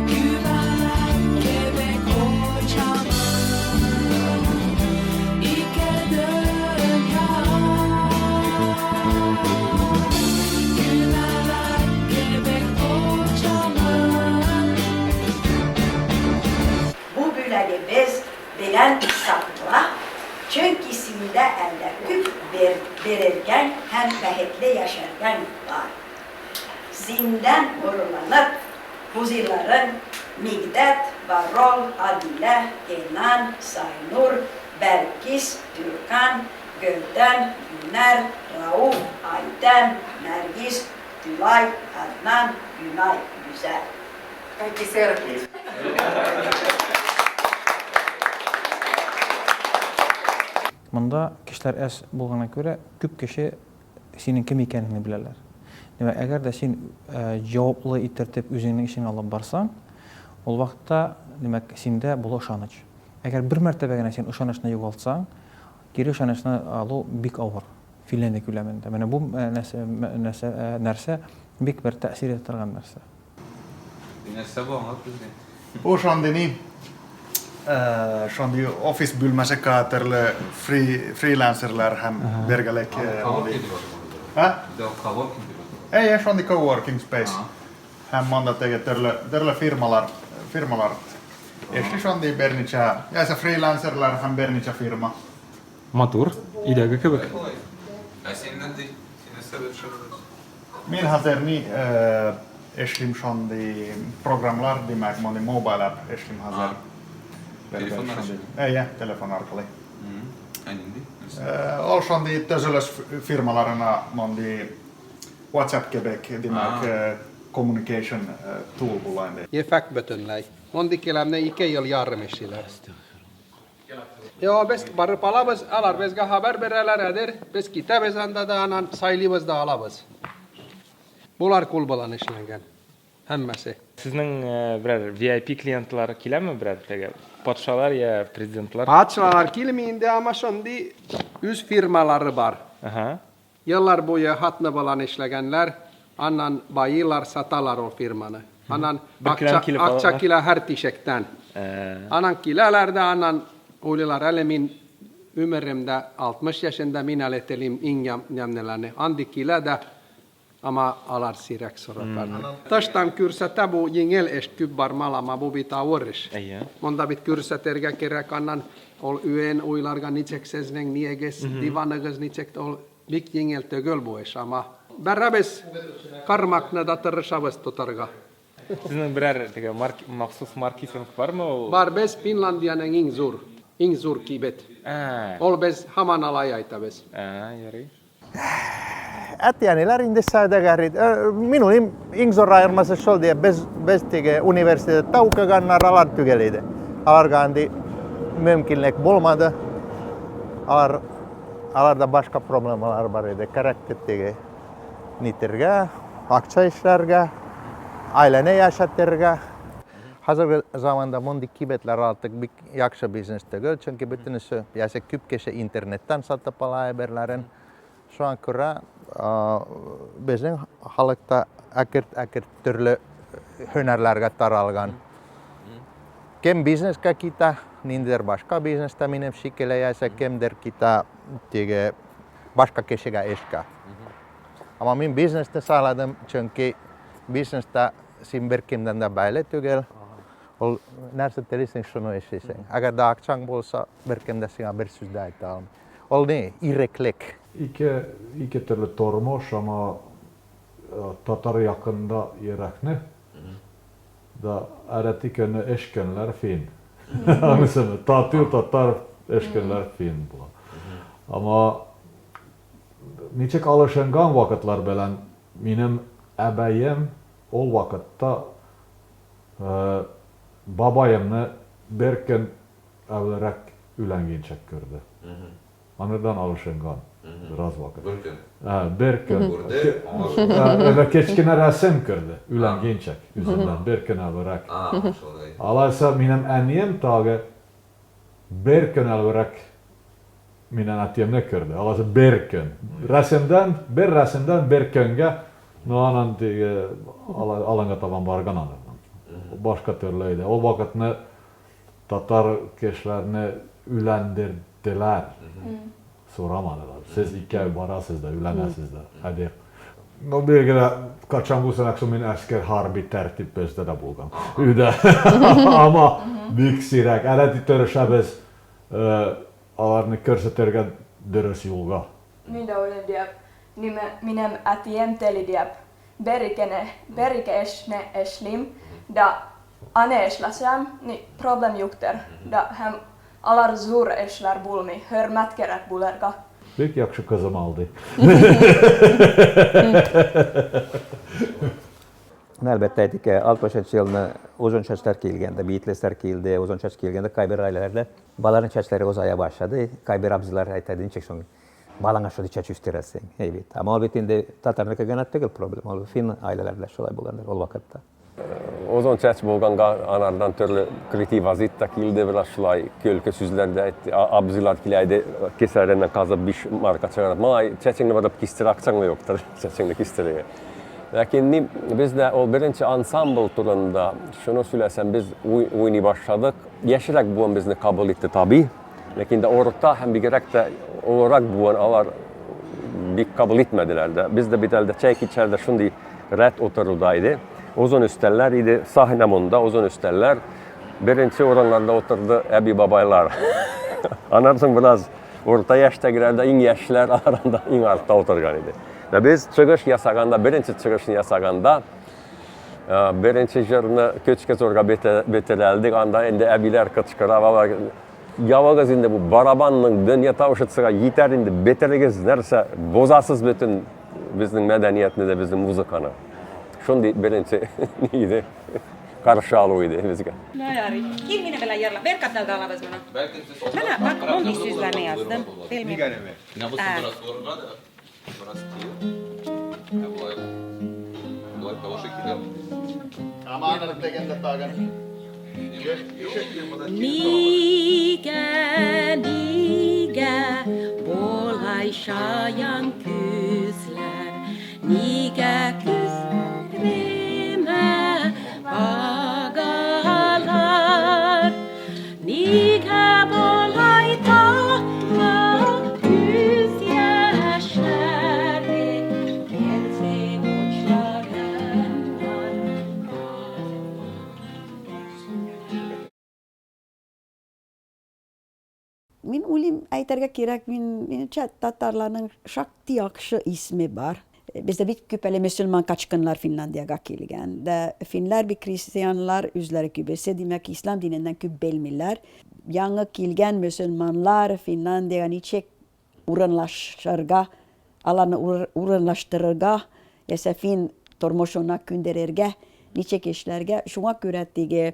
güvenen kebek kocaman. İki dünya güvenen kebek kocaman. Bu büleli biz bilen sakla, çünkü sinde elde küp verirken hem behetle yaşarken var. Zinden vurulanıp huzirların Migdet, Barol, Adile, Kenan, Saynur, Belkis, Türkan, Gülden, Güner, Rauf, Ayten, Nergis, Tülay, Adnan, Günay, Güzel. Kaikki selkeä. Mında kişiler es bulgana göre küp kişi senin kim ekenini bilirler. Demek eğer de sen cevaplı ittirtip üzerine işini alıp barsan, o vakitte demek sende bulu ışanıç. Eğer bir mertebegene sen ışanışını yoğaltsan, geri ışanışını alı bik ağır. Finlandiya güleminde. Yani bu nerse bik bir tesir ettirgen nerse. Nästa gång precis. Usein niin. Shondi office bylmäsekaaterle freelancerlar hem vergelek. Ei, shondi coworking space. Hem monda tege törle firmalar. Esti shondi bernicha. Ja se freelancerlar hem bernicha firma. Matur, ideaga kebek. А sinne sovietship. Min hazerni eslim shondi programlar demek mondi mobile app eslim hazer. Telefonlar. Ei, telefonarkali. Anindi. All shondi tösölös firmalarna mondi WhatsApp Quebec demek communication tool bulainde. Je fackbötönläi. Mondikilämne ikejol jarmesilla. Joo, bes bar palabas alar bes ga haber bereler eder bes kitabes andada anan saylibas da alabas. Bular kulbalan işlengen. Hammasi. Sizning birer VIP klientlar kelami birer tege podsholar ya prezidentlar? Podsholar kelmeyinde ama shondi üz firmalari bar. Yıllar boyu hatna balan işlegenler anan bayılar satalar o firmanı. Anan akçakila her tişekten. Anan kilalerde anan oylar elemin ömrümde 60 yaşında minaletelim inyam nämneläne andikilada ama alar sirek sorapan. Tastan kyrsa tabu jingel est kybbar malama bubita orres. Monda bit kyrsa terga kerek annan ol yön oylarga nitseksesneng nieges divanagas nitsekt ol bik jingel tögölbues ama berabes karmakna datar savastotarga. Sizning birer tege maxsus markisiniz barmı? Bar bes Finlandianen ingzur kibet. Ol bes haman alajaita bes. Jari. Ätiäni lärin tässä tägärit. Minun ingsorrailmassa soldi bes tege universitet taukagannar alartygelide. Alargandi mömkinlek bolmada. Alarda başka problemler var. Karakter tege niterga, akça işlerga, ailene yaşatırga. Hazır zamanda mondi kibetler artık bir yaksa bisnestä göl, çünkü bütün se ja se kypkese internetten satta palaiberlaren. Şu an kura bizim halkta äkert törlö hönärlärga taralgan. Kem bisneska kita, niin der başka bisnestä minem sikele ja se kem der kita tege başka kesega eska. Ama min bisnestä saaladım çünkü bisnestä simberkimden da baile tügel. Ol närse terisin şunu esisen. Agar da akçang bolsa berkemda singa bersüsda etal. Ol ne ireklek. Ike törle tormos, ama tatar yakında yerekni da ereti könü eşkönler fin. Anısını tatıyor tatar eşkönler fin bu. Ama niçek alışıngan vakitler bilen benim ebeyim ol vakitte babayımni bir gün evlerek ülenginçek gördü. Anırdan alışıngan biraz vakit. Bir gün. Öyle keçkine resim gördü. Ülenginçek yüzünden bir gün evlerek. Alaysa benim enniyim tağı bir gün evlerek minen atiyemne gördü. Alaysa bir gün. Bir resimden bir günge noanan alanga taban bargan anırdan. Başka türlüydü. O vakitne Tatar kişilerini ülendirdiler. Soramadılar. Siz iki ev barasız da, ülenesiniz de. Hadi. No bilgine kaçan bu sene min esker harbi tertip bezde de bulgan. Üde. Ama büyük sirek. Äleti törüşäbez alarını körseterge dörös julga. Minä olen diap, minem atiem teli diap, berike esne eslim, da ane eslasam, ni problem jukter, da hem alar zur eslar bulmi, hör mätkerät bulerga. Büyük yakşı kızım aldı. Elbette edik 60 yılını uzun çeşitler kilgende, Beatlesler kildi, uzun çeşit kilgende Kayber ailelerde baların çeşitleri uzaya başladı. Kayber abziler aytadın çek sonra balana şöyle çeşit üstüresin. Evet. Ama o bitinde Tatarlık'a gene değil problem. O fin ailelerle şolay bulanır o vakitte. Uzun çeşit bolganga anardan türlü kritik vazitta kildi biraz şolay kölke süzlerde abziler kilaydı keserlerinden kazıp bir marka çıkarıp ma çeçinle varıp kistir aksanı yoktur çeçinle kistiriye. Lakin bizde o birinci ensemble turunda şunu söylesem biz oyunu başladık. Yeşilek buğun bizni kabul etti tabi. Lakin de orta hem bir gerek de olarak buğun alar bir kabul etmediler de. Biz de bir elde çek içeride şimdi red oturudaydı. Uzun üsteller idi sahnemunda uzun üsteller. Birinci oranlarda oturdu ebi babaylar. Anlarsın biraz orta yaşta girerde in yaşlar arasında in altta oturgan idi. Ve biz çıkış yasaganda, birinci çıkışını yasaganda birinci jırını köçke zorga beteleldik. Anda indi ebiler kıçkıra. Yavagız indi bu barabanın dünya tavşıtsıga yeter indi beteligіз nerse bozasız bütün bizning medeniyetini de bizim muzikanı. Şundi birinci neydi? Karşı alıydı bizge. Kim minä vielä järjellä? Verkat näytä alaves minä. Mä vaikka monti syysläinen yazdım. Mikä nimi? Minä muistan Nikä polaisajan kyslär, nikä kyslemä pagalar, nikä polaita kysjäsläri, kelse motslar Min ulim äiterga kirjak min tatarlarning shakti yakşı ismi var. Bizde bir küpeli Müslüman kaçkınlar Finlandiyaga kilgen. De Finler bir Hristiyanlar üzleri kübesi demek İslam dininden kübelmiler. Yanı kilgen Müslümanlar Finlandiyaga niçek uğranlaşırga, alanı uğranlaştırırga, yese fin tormoşona kündererge, niçek işlerge, şuna kürettige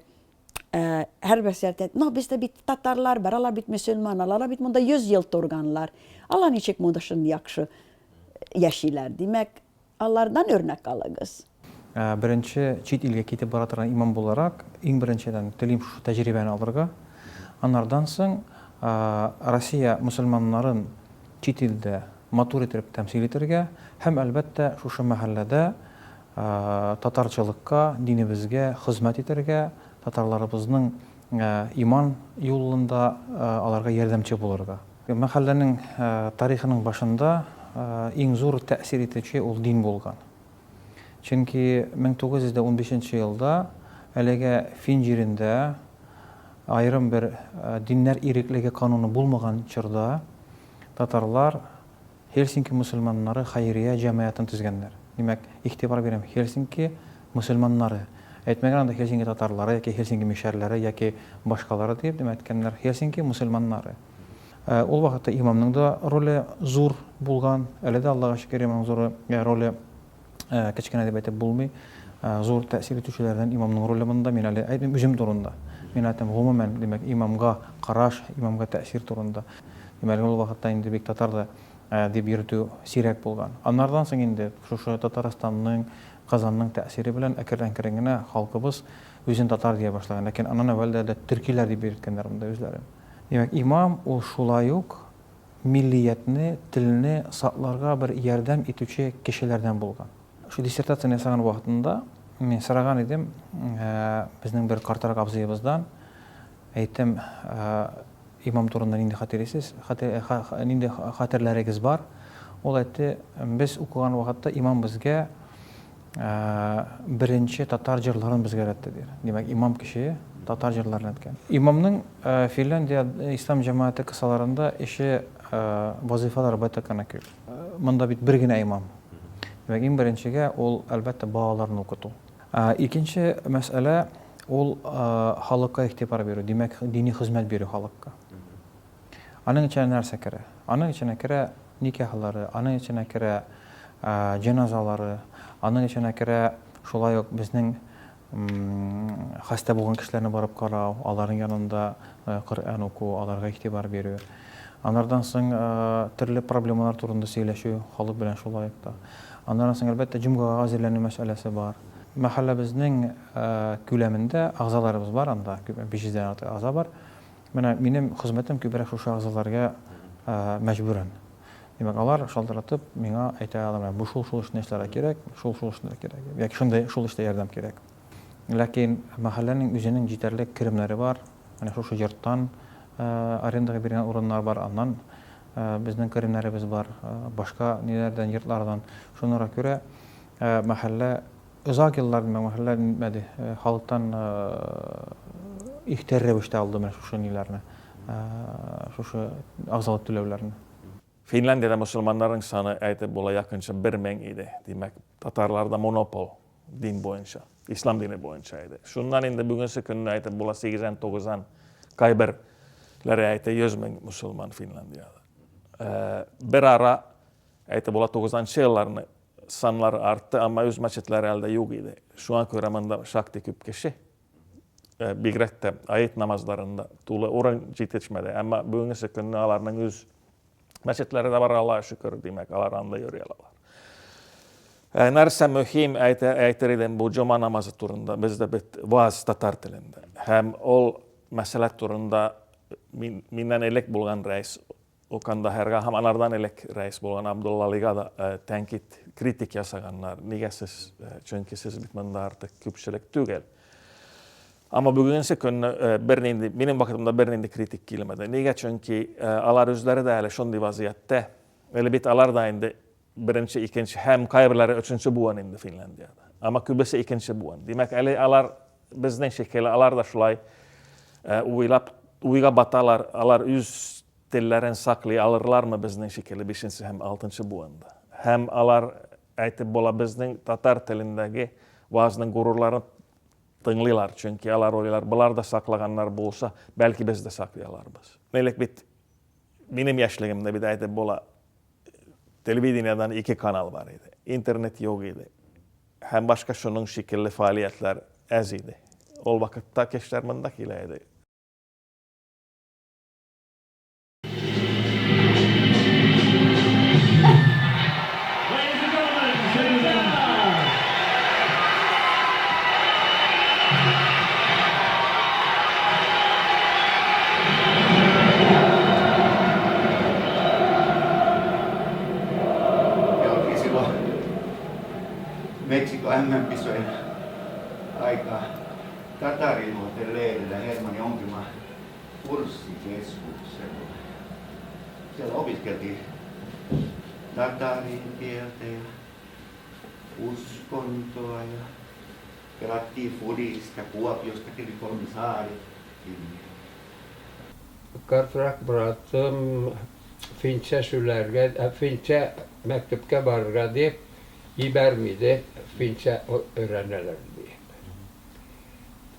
her besertet, no bizde bir Tatarlar var, ala bit Müslümanlar, ala bit munda 100 yıl torganlar. Ala niçek munda şimdi yakşı yaşiler demek, onlardan örnek alırız. Birinci çit ilge ketip baraturan imam olarak, en birinciden dilim şu tecrübeni alırga. Onlardan soň Rusya Müslümanların çit ilde matur etip temsil etirge, hem elbette şu mahallede Tatarçılıkka, dinimizge hizmet etirge, Tatarlarımızın iman yolunda alarga yardımcı bulurga. Mahallenin tarihinin başında en zor tesir etişi ol din bolgan. Çünkü 1915 yılda elege Fin yerinde ayrım bir dinler irikligi kanunu bulmagan çırda Tatarlar Helsinki Müslümanları hayriye cemiyatını tüzgenler. Demek ihtibar berem Helsinki musulmanları. Etmegen anda Helsinki tatarları, yaki Helsinki mişerleri, yaki başkaları deyip demetkenler Helsinki musulmanları. Ol vaqtda imamның da rolü zor bulgan, әле дә Аллаһка шөкер имамның зур rolü кечкенә дип әйтеп булмый. Зур тәэсир итүчеләрдән имамның роле монда мин әле әйтмим үзем турында. Мин әйтәм гомумән димәк имамга караш, имамга тәэсир турында. Димәк ул вакытта инде бик татарда дип йөртү сирәк булган. Аннардан соң инде шушы Татарстанның, Казанның тәэсире белән әкрен-әкрен генә халкыбыз үзен татар дия башлаган. Ләкин аннан әввәлдә дә төркиләр дип йөрткәннәр монда үзләре. Димәк имам ул шулай ук миллиятне, телне сакларга бер ярдәм итүче кешеләрдән булган. Шу диссертацияны ясаган вакытында мен сораган идем безнең бер картарак абзыебыздан. Әйттем, имам турында нинди хатирәсез, нинди хатерләрегез бар? Ул әйтте, без укыган вакытта имам безгә беренче татар җырларын безгә өйрәтте дир. Димәк, имам кеше татар җырларын әйткән. Имамның Финляндия ислам җәмәгате кысаларында эше вазифалары байтак кына күп. Монда бит бер генә имам. Димәк, иң беренчегә ул әлбәттә балаларны укыту. Икенче мәсьәлә ул халыкка игътибар бирү, димәк, дини хезмәт бирү халыкка. Аның иченә нәрсә керә? Аның иченә керә никахлары, аның иченә керә җеназалары, аның иченә керә шулай ук безнең хәстә булган кешеләрне барып карау, аларның янында Коръән уку, аларга игътибар бирү. Аннардан соң төрле проблемалар турында сөйләшү халык белән шулай ук та. Аннан соң әлбәттә җомгага әзерләнү мәсьәләсе бар. Мәхәлләбезнең күләмендә агзаларыбыз бар, анда 500-дән артык агза бар. Менә минем хезмәтем күбрәк шушы агзаларга мәҗбүрен. Димәк, алар шалтыратып миңа әйтә алалар, бу шул эшне эшләргә кирәк, шул эшне кирәк. Яки шундай шул эштә ярдәм кирәк. Ләкин мәхәлләнең үзенең җитәрлек керемнәре бар. Менә шушы йорттан арендага биргән урыннар бар, аннан безнең керемнәребез бар, башка ниләрдән йортлардан. Шуңа күрә мәхәллә узак еллар мәхәллә халыктан ихтәр рәвештә алды менә шушы ниләрне, шушы агзалык түләүләрне. Finlandiyada musulmanların sаны әйтеп була якынча 1000 иде. Димәк, татарларда монопол din boyunca, İslam dini boyunca idi. Şundan indi bugünkü künne әйтеп була 89-ан кайберләре әйтә 100,000 musulman Finlandiyada. Bir ara әйтеп була 90-нчы елларны sanları arttı ama öz мәчетләре әлдә юк иде. Шуңа күрә монда шактый күп кеше бигрәк тә аят намазларында тулы урын җитешмәде. Әмма бүгенге көнне аларның үз мәчетләре дә бар, Аллаһка шөкер, димәк, алар анда йөри алалар. Нәрсә мөһим әйтер идем бу җома намазы турында, бездә бит ваз татар телендә. Һәм ул мәсьәлә турында миннән элек булган рәис Оканда һәргә һәм анардан элек рәис булган Абдулла Алига да тәнкит, критик ясаганнар. Нигә сез, чөнки сез бит монда артык күпчелек түгел. Ama bugünkü künne benim vaktimde bernindi kritik kilmedi. Niye? Çünkü alar üzleri de hele şundi vaziyette. Öyle bit alar da indi birinci, ikinci, hem kayberleri üçüncü buğan indi Finlandiyada. Ama kübesi ikinci buğan. Demek öyle alar bizden şekilde alar da şulay uyga batalar, alar üz tillerin saklı alırlar mı bizden şekilde beşinci hem altıncı buğanda. Hem alar aytib bola bizden tatar tilindeki vazının gururlarını tınglilar, çünkü alar oylar, bular da saklaganlar bolsa, belki biz de saklayalarbız. Nelik bit, benim yaşlığımda bir de aytib bola, televizyondan 2 kanal var idi, internet yok idi. Hem başka şunun şekilli faaliyetler az idi. Ol vakitte keşler mındakiyle idi. Meksiko MM-kisojen aikaa Tatarinuoten leirillä Hermanni Onkima kurssikeskuksella. Siellä opiskeltiin tatarin kieltä ja uskontoa ja pelattiin fudista, Kuopiosta kävi Kolmisaaret. Kartrak bıraktım Finçe şülerge, Finçe mektupka barga deyip İbermide finçe öğreneler diye.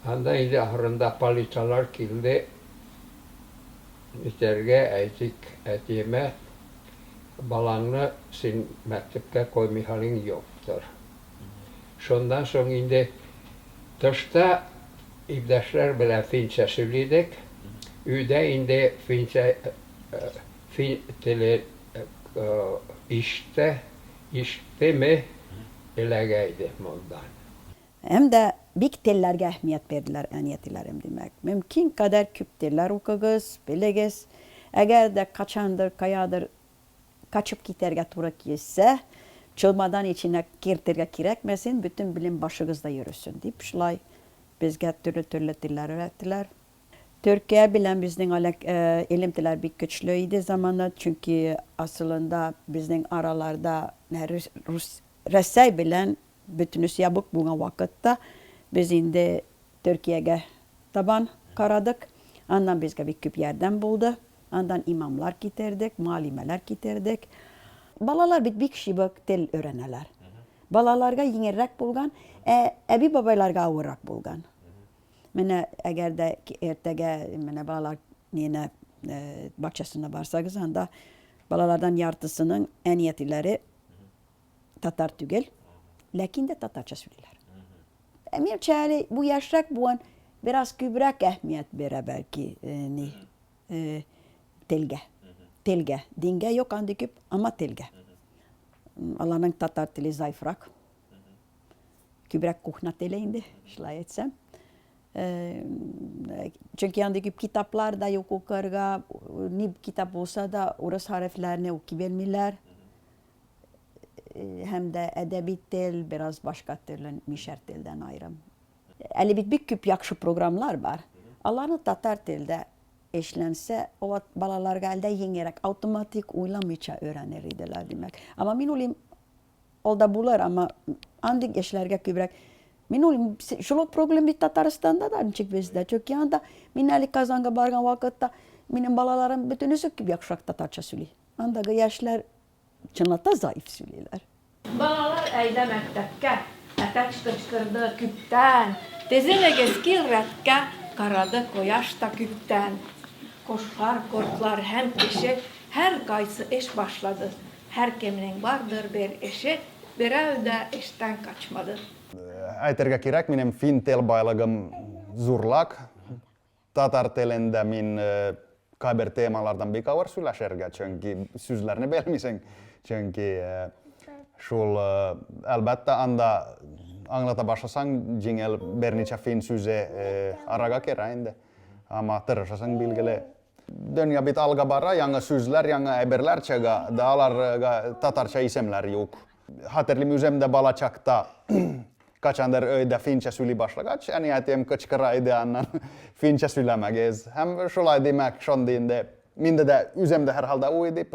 Anda indi ahırında paliçalar kildi. İçerge etime balangını sin mektepke koymihalin yoktur. Şondan soň indi tosta ibdaşlar bilen finçe söyleydik. Üde indi finçe işte mi elegeydi mondan. Hem de big tellerge ehmiyet verdiler, eniyetilerim demek. Mümkün kadar küp teller okuguz, bilegiz. Eğer de kaçandır, kayadır, kaçıp giderge tura kiyse, çılmadan içine girdirge kirekmesin, bütün bilim başınızda yürüsün deyip şulay bizge türlü tiller öğrettiler. Türkiye bilen bizden ilim tiller bir güçlüydü zamanla çünkü aslında bizden aralarda Rusya bilen bütünüz yabuk buna vakitte biz indi Türkiye'ye taban karadık. Ondan bizge bir küp yerden buldu. Ondan imamlar getirdik, malimeler getirdik. Balalar bir kişi bak tel öğreneler. Balalarga yengerek bulgan, ebi babaylarga ağırrak bulgan. Mene eğer de ertege mene balalar yine bahçesine barsak anda balalardan yartısının en yetileri Tatar tügel. Lakin de Tatarca söyler. Emir çare bu yaşrak buan biraz kübrak ehmiyet bere belki telge. Telge. Dinge yok andiküp ama telge. Allah'ın Tatar teli zayıfrak. Kübrak kuhna teli indi. Şlay etsem. Çünkü andiküp kitaplar da yok okurga. Nib kitap olsa da orası harflerine okuyabilmeler. Hem de edebi tel biraz başka türlü mişer telden ayrım. Eli bir küp yakşı programlar var. Allah'ın Tatar telde eşlense o balalar geldi yengerek otomatik uylamayça öğrenirdiler demek. Ama min olayım olda bular ama andik eşlerge kübrek min olayım şuluk problemi Tataristan'da da çık bizde. Çünkü yanda min eli kazanga bargan vakitte minin balalarım bütünü küp yakşak Tatarca söylüyor. Anda yaşlar çınlata zayıf söylüyorlar. Balalar ayda mektepke, ateş kıçkırdı küpten, tezine geskilretke, karadı koyaşta küpten. Koşlar, korklar hem kişi, her kaysı eş başladı. Her kiminin vardır bir eşi, bir evde eşten kaçmadı. Äiterga kirek minem fin telbailagam zurlak. Tatar telende min kaiber teemalardan bikavar syläserga çünkü süzlerini belmisen çünkü sul elbette anda anglata başlasan jingel bernicha fin syze araga keräinde. Ama tersasan bilgele dönja bit algabara janga syzler janga eberler çega dağlar tatarça isemler yok. Haterli müzemde balachakta kaçander öide fincha syli başlagaç yani jätiem kaçkara ideannan fincha sylämägez. Hem şolay demek şondinde minde de üzemde herhalde uydip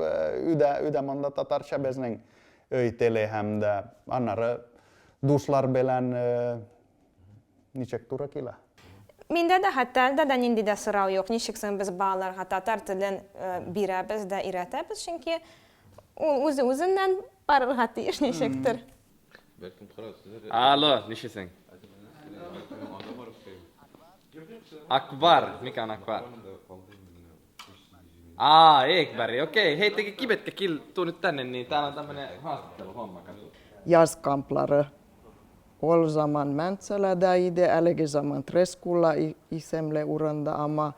üde manda tatarça beznen öitele hem de annarı duslar belen niçek turakila. Minde de hatta da indi de sırav yok. Nişiksin biz bağlar hatta tartılan birabız da iratabız çünkü uzundan parar hatta iş nişiktir. Alo, nişisin? Akbar, mikä on akbar? Ekberg, okei. Hei, teki kibetkä tuu nyt tänne, niin täällä on tämmönen haastatteluhomma. Yazkampları ol zaman Mäntsälä-däide, älge zaman Treskulla isemle uranda ama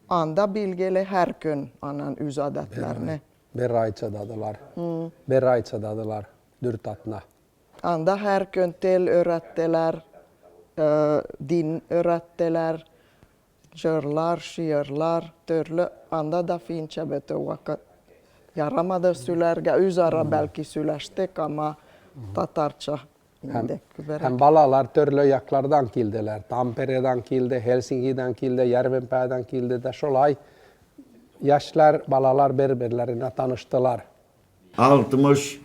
anda bilgele härkön anan ysadatlarne. Beraitsadadılar dürtatna. Anda härkön tel öğretteler, din öğretteler, jörlar, şiirlar, törlü anda da fincha beto vaikka jaramadı sylerga ysara belki sylästek ama tatarça Hem balalar törlöjaklardan kildeler. Tampere'dan kilde, Helsinki'den kilde, Järvenpää'den kilde. Tässä olay yaşlar balalar berberlerine tanıştılar. 63,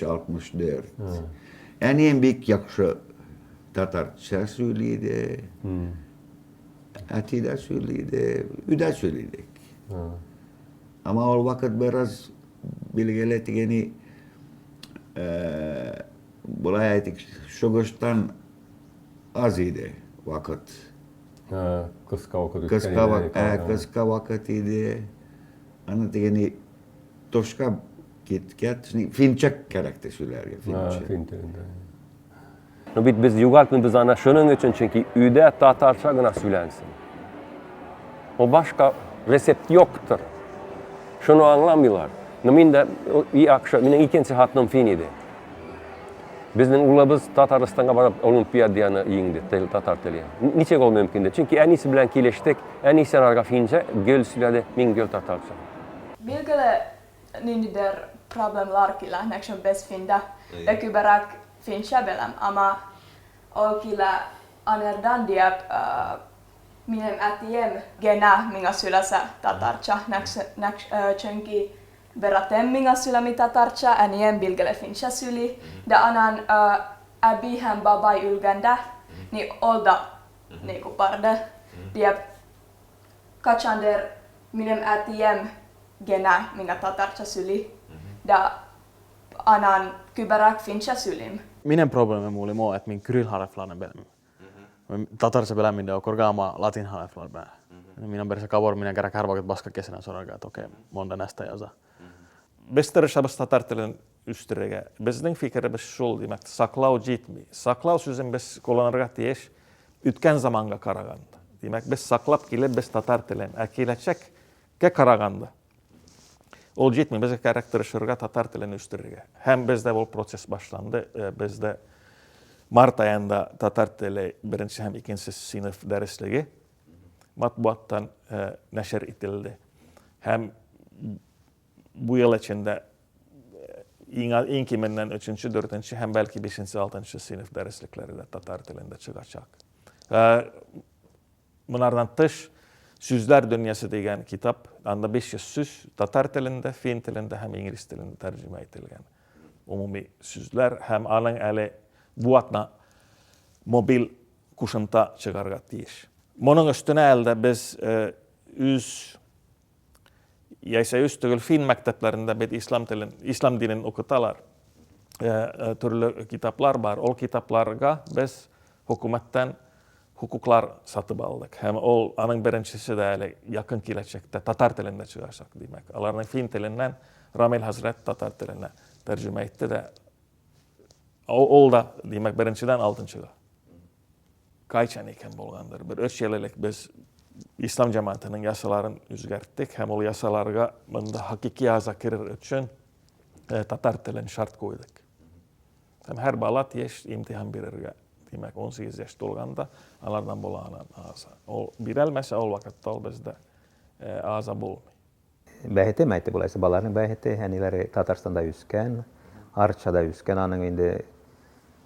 64. En büyük jakso tatarça söyledi, ätide söyledi, üde söyledi. Ama o vakit biraz bilgeletgeni Bulayaydık şogostan azide vakit. Kıska vakit idi. Anna tegeni toska kitkät, niin finçek karakter sülerge finçek. No biz yugaltmamız ana şunun için çünkü üde Tatarça gına söylensin. O başka resept yoktur. Şunu anlamıyorlar. No minä ikinci hatnım finide. Bizning ulabız Tataristan'a barıp olimpiyadiyani yengdi, Tatar tili. Niçe ol mümkün? Çünkü en iyisi bilen kileştik, en iyisi arka fince, göl sülede, min göl Tatarça. Vilkele niider problemlar killa näksön bes finda. Ökyberak fincha belam, ama olkilla anerdan diap minem atiem gena minga sylasa Tatarcha chönki beratem minga sylami Tatarcha aniem bilgele fincha syli da anan abihan babai ylgända ni olda niinku parda diap kachander minem atiem gena minga Tatarcha syli da anan kyberak fincha sylim. Minen problemi muuli moo, että min kryl hareflanen belämi. Tatarsa belämi da korgaama latin hareflan bää. Minä perse kavor minä kära karvaket baska kesänä soraga, että okei, monta näistä ei osaa. Bester şabas tatartelen üstürege. Bizning fikri biz şol demek. Saklav jitmi. Saklav sözün biz kolonarga tiyeş ütken zamanga karaganda. Demek biz saklap kile biz tatartelen. Akilecek ke karaganda. Ol jitmi. Biz karakteri şırga tatartelen üstürege. Hem bizde bu proses başlandı. Bizde Mart ayında tatartele birinci hem ikinci sınıf dersligi matbuattan neşer itildi. Hem bu yıl içinde inkiminden 3. 4. hem belki 5. 6. sınıf derslikleri de Tatar tilinde çıkacak. Bunlardan dış Süzler Dünyası degen kitap, anda 500 süz Tatar tilinde, Fin tilinde hem İngiliz tilinde tercüme edilgen. Umumi süzler hem alın ele bu atna mobil kuşunta çıkarga tiyiş. Monun üstüne elde biz üstügül fin mekteplerinde bir İslam dinin okutalar. Türlü kitaplar var. O kitaplarga biz hükümetten hukuklar satıp aldık. Hem o anın birincisi de öyle yakın gelecekte Tatar tilinde çıkacak demek. Alarını fin tilinden Ramil Hazret Tatar tiline tercüme etti de o da demek birinciden altıncıga. Kayçan iken bolgandır. Bir 3 yıllık biz İslam cemaatinin yasalarını üzgerttik. Hem o yasalarga bunda hakiki yaza kirir için Tatar tilini şart koyduk. Hem her bala tiyeş imtihan birirge. Demek 18 yaş dolganda alardan bolanan ağza. O birelmese ol vakitte ol bizde ağza bulmuyor. Bähete mäitte bulaisa balarning bähete hanileri Tatarstanda üsken, Arçada üsken, anın indi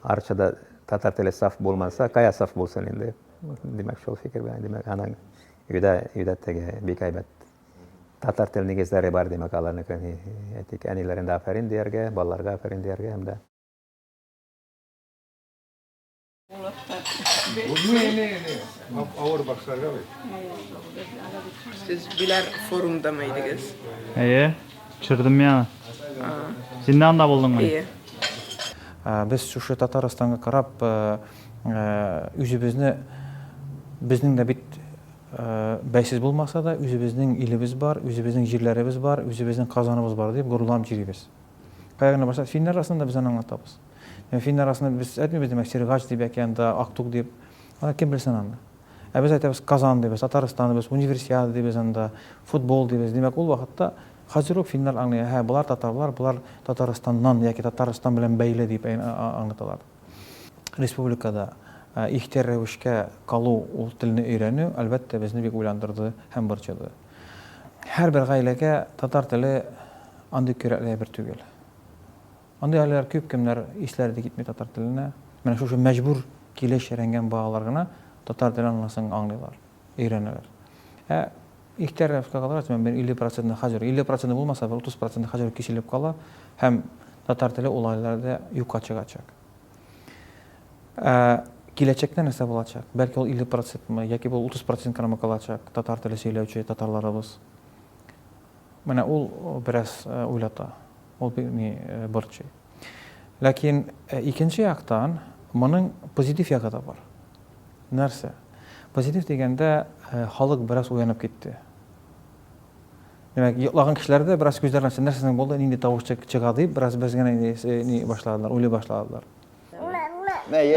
Arçada Tatar tili saf bulmasa, kaya saf bulsun indi. Demek şol fikir ben demek anın üde tege bir kaybet. Tatar tilini gezleri bar demek alarını kani etik anilerin de aferin diyerge, ballarga aferin diyerge hem de. Ağır baksar abi. Siz biler forumda mıydınız? İyi, çırdım ya. Zindanda buldun mu? İyi. Biz şu Tataristan'a karab üzübüzni bizning de bit bəysiz bulmasa da üzübüzning ilimiz var, üzübüzning jirlerimiz var, üzübüzning kazanımız var deyip gurulam jiribіз. Kayağına başlayıp Finler arasında biz anlatабыз. Finler arasında biz etmeyimiz demek Sergaç deyip ekende, Aktuk deyip, kim bilsin anda. Biz aytабыз Kazan deyip, Tataristan'da biz Universiada deyip, futbol deyip, demek ol vakitte hazır ok Finler anlıyor, bular Tatarlar, bular Tataristan'dan yoki Tataristan bilen beyle deyip anlatalar. Respublikada ihtiyar revişke kalu ol tilini öğreniyor, elbette bizni bir uylandırdı, hem barçadı. Her bir gaylege Tatar tili andık kürekliğe bir tügel. Andı yerler köp kimler işlerde gitmiyor Tatar tiline. Mana şu mecbur kileş erengen bağlarına Tatar tilini anlasın anlıyorlar, öğrenirler. İhtiyar revişke kadar ben 50% hazır, 50% bulmasa 30% hazır kişilik kala hem Tatar tili olaylarda yukarı çıkacak. Gelecekten hesap olacak. Belki o 50% mi, yoki bu 30% kanama kalacak. Tatar tili söyleyevchi Tatarlarımız. Mana ol biraz oylata. Ol bir borçlu. Lakin ikinci yaktan bunun pozitif yakı da var. Nerse? Pozitif degende halk biraz uyanıp gitti. Demek yoklağın kişiler de biraz gözlerine açın. Nersinin bolda indi tavuş çıkadı deyip biraz bezgene başladılar, öyle başladılar.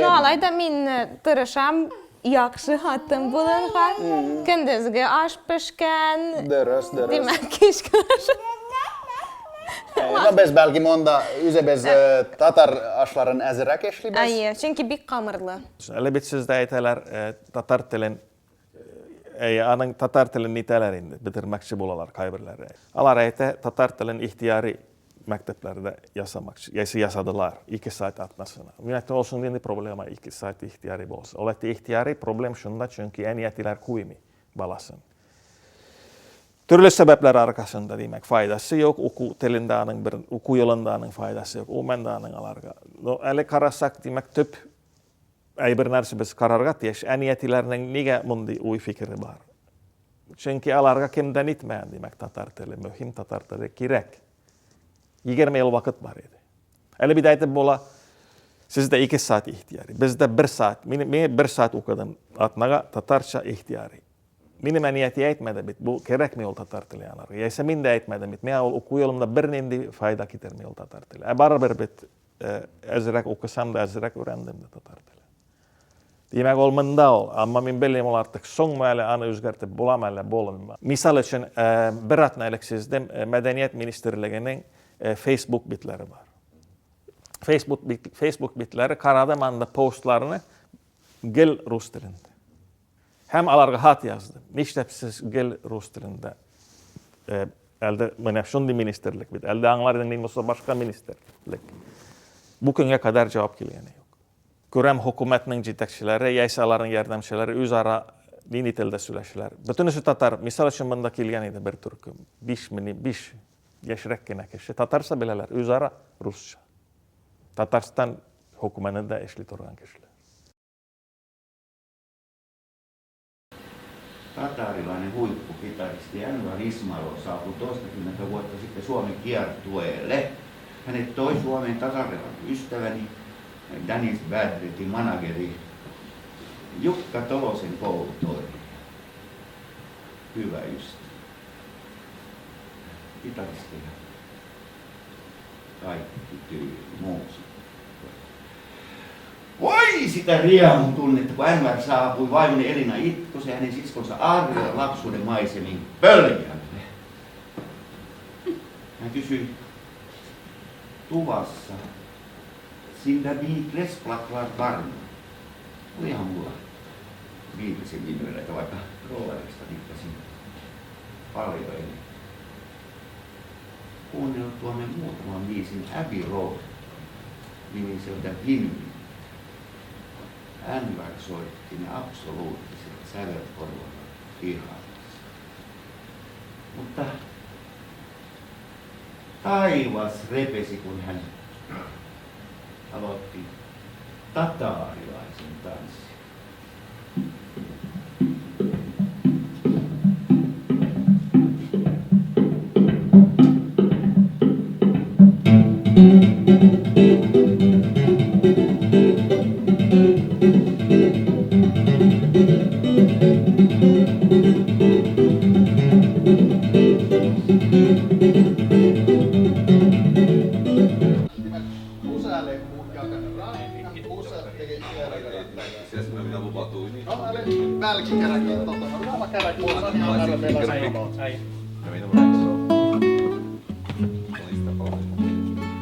No alayda min tırışam yakşı hattım bulunğa. Gündüzgü aş pişken. Dörös. Demek kişkaş. No bez belki monda bez tatar aşların ezerek eşli bez. Ayy, çünkü bir kamerlı. Elbette aytalar tatar telen anan tatar telen nitelerinde bitirmekçi bolalar kaybırlar. Alar ayta tatar telen ihtiyari mekteplerde yasamakçı, yasadılar 2 saat atmasına. Minette olsun diye problema 2 saat ihtiyari bolsa. Olette ihtiyari problem şunda çünkü en yetiler kuymi balasın. Türlü sebepler arkasında demek faydası yok. Oku yılındanın faydası yok. Umendanın alarga. No, ele karasak demek tüp bir narsa biz kararga tiyeş. En yetilerinin nige mundi uy fikri var. Çünkü alarga kimden itmeyen demek tatar teli. Mühim tatar teli kirek. 20 yıl vakit var idi. Ele bidayete bola sizde 2 saat ihtiyari. Bizde 1 saat. Mine 1 saat okudan atnaga tatarça ihtiyari. Mine meniyeti etmedi bit. Bu kerek mi yol tatar tili alarga. Yaysa min de etmedi bit. Mine oku yolumda bir nindi fayda kitir mi yol tatar tili. Barber bit ezrek okusam da ezrek öğrendim de tatar tili. Demek olmanda ol. Ama min belli ol artık son meyle anı özgertip bulamelle bolum. Misal için bir atnaylık sizdim Medeniyet Ministerliğinin Facebook bitleri var. Facebook bitleri Karadamanda postlarını gel Rus dilinde. Hem alarga hat yazdı. Niştepsiz gel Rus dilinde. Elde mene şundi ministerlik bit. Elde anlardın neyse başka ministerlik. Bu güne kadar cevap geliyeni yok. Görem hükümetinin ciddekçileri, yaysaların yardımcıları üzara dini tilde süleşiler. Bütün işi tatar. Misal için bunda geliyeni bir Türk'üm. Biş yaşrekkine kişi. Tatarsa bileler. Üzara Rusça. Tatarstan hükümetinde eşli durgan kişiler. Tatarilainen huippukitaristi Enver Ismailov saapui toistakymmentä vuotta sitten Suomen kiertueelle. Hänet toi Suomen tasarilan ystäväni, Danis Badretin manageri Jukka Tolosen koulutori. Hyvä ystävä. Kitaristi ja kaikki tyyli muusikko. Voi sitä riemun tunnetta, kun Enver saapui vaimoni Elina Itkosen ja hänen siskonsa Arja lapsuuden maisemin Pöljälle. Hän kysyi tuvassa, siltä Beatles-plaklar varma. Olihan mulla Beatlesin vinyyleitä, vaikka rollerista dikkasin paljon ennen. Kuunnellut tuonne muutaman biisin Abbey Road -nimiseltä vinyyli. Enver soitti ne absoluuttiset sävelkorvalla ihannassa. Mutta taivas repesi, kun hän aloitti tatarilaisen tanssin.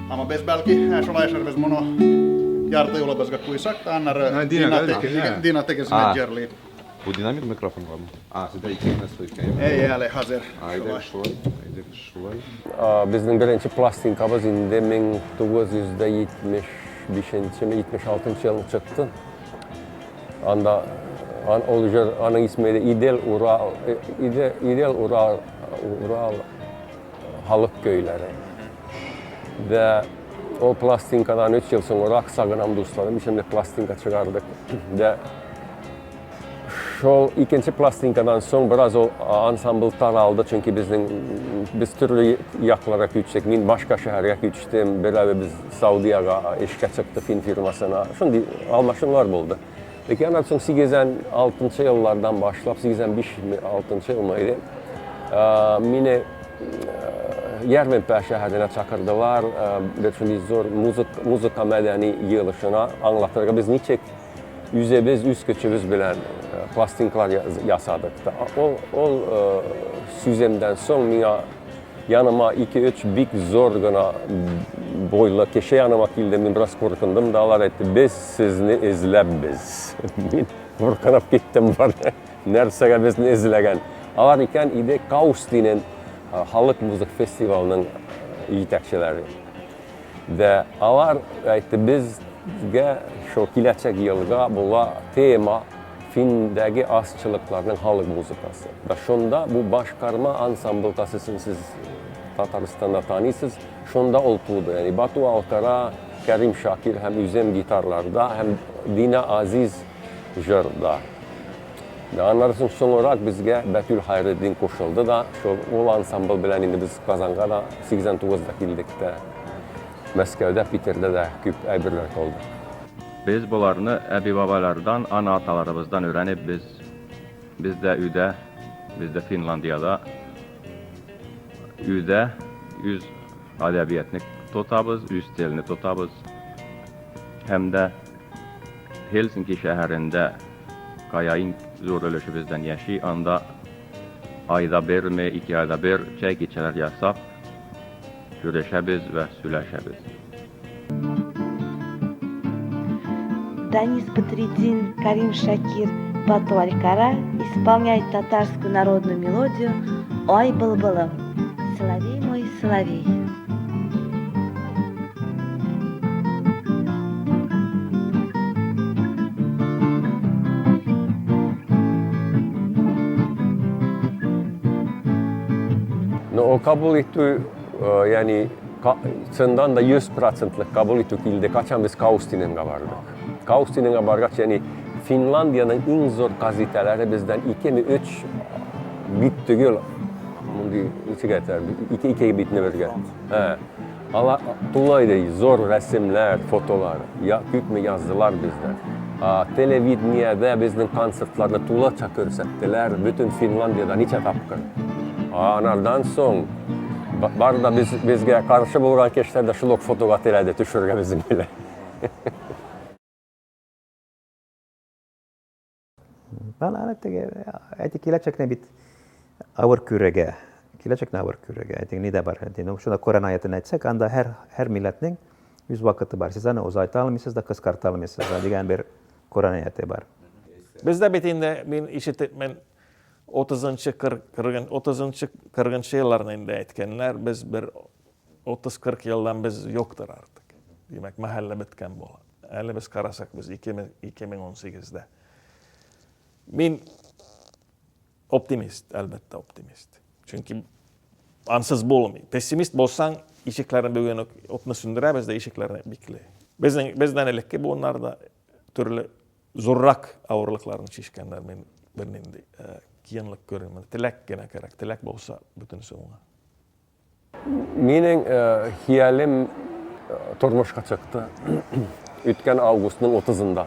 Ama bez belki här så läser vi mono Jarta julebezga kuin sakta annar Dina tekee sinne Jerliin. Dynamit mikrofon var mı? Sitä ikinä stoikään. Ei jääle hazer. Bizning birinchi plastinkamiz endi 1975-76 yıl çıktı. Anda onun ismi de İdel Ural halk köyleri. Ve o plastinkadan 3 yıl sonra Aksagınam dostlarım şimdi plastinka çıkardık. Ve Şol ikinci plastinkadan soň biraz o ansambl taraldı çünkü biz türlü yaklara küçsek. Min başka şäherge küçtim. Beraber biz Saudiýaga işe çykdy film firmasyna. Şundi almaşynlar boldy. Lekin andan soň 86-njy ýyllardan başlap 85-6-njy ýylmaýdy. Mine Ýermenpä şäherine çakyrdylar. Bir şundi zor muzika medeni ýylyşyna anlatyrga biz niçek yüzebez, üst köçübüz bilen plastinkalar yasadık. O süzemden soň miňa yanıma 2-3 bik zor gana boyla keşe yanıma kildi. Min biraz korkundum da alar etti. Biz sizni izlebbiz. Min korkunup gittim var. Nersege bizni izlegen. Alar iken ide Kaustin'in Halyk Muzyk Festivalinin ýetekçileri. De alar etti bizge şu kileçek ýylga bula tema Fin'deki azçılıklarının halyk muzikası. Da şunda bu başkarma ansambl tasısını siz Tataristan'da tanıysınız. Şunda oltuğdu. Yani Batu Alkara, Kerim Şakir hem üzem gitarlarda hem Dina Aziz jırda. Anlarsın son olarak bizge Betül Hayreddin koşuldu da o ansambl bilen indi biz Kazan'a da 89'da gildikde Moskov'da, Peter'de de küp əybirler oldu. Biz bunlarını əbi-babalardan, ana-atalarımızdan öğrenip biz de üdə, biz de Finlandiyada üdə üz ədəbiyyatını tutabız, üz telini tutabız. Hem de Helsinki şəhərində Kayayın zor ölüşü bizden yaşay, anda ayda bir mi, 2 ayda bir çay keçələr yasap, görüşəbiz və süləşəbiz. Данис Батридин, Карим Шакир, Бату Алькара исполняет татарскую народную мелодию «Ой, был-былым». Соловей мой, соловей. O kabul ettiği yani çından da 100%'lık kabul ettiği ilde kaçan biz Kaustinen'e vardık. Kaustinen'e vardık yani Finlandiya'nın en zor gazeteleri bizden 2 mi 3 bitti gül. Bunu içi getir. 2 bitini vergen. Allah tulaydı zor resimler, fotolar, ya küp yazdılar bizden. Televizyonda bizden konsertlarda tula çakırsettiler bütün Finlandiya'da niçe tapkır. Anardan soň barda bizge karşı bolan keşlerde şulok fotoğraflardı düşürge bizim bile. Bana anettige äiti kilätsekne bit awar kürege. Kilätsekne awar kürege. Äiti niitä bar. No şuna Korean ayetine etsek anda her milletning yüz vakıtı bar. Siz ana uzaytalmysız da kıskartalmysız da digen bir Korean ayeti bar. Bizde bitinde min işitmen 30-njy 40-njy ýyllarynda etkenler biz bir 30-40 ýyldan biz ýokdur artık. Demek mahalle bitken bolan. Äli biz karasak biz 2018'de. Min optimist, elbette optimist. Çünkü ansız bolmy. Pessimist bolsaň işiklerini bugün otna sündüräbiz de işiklerini bikli. Bizden elekki bunlarda türlü zorrak awurlyklaryny çeşkenler men birinde kiyanlık görünmedi. Tilek gene gerek. Tilek bolsa bütün soňa. Mening hiyalim turmuşga çykdy. Ütken awgustnyň 30-ynda.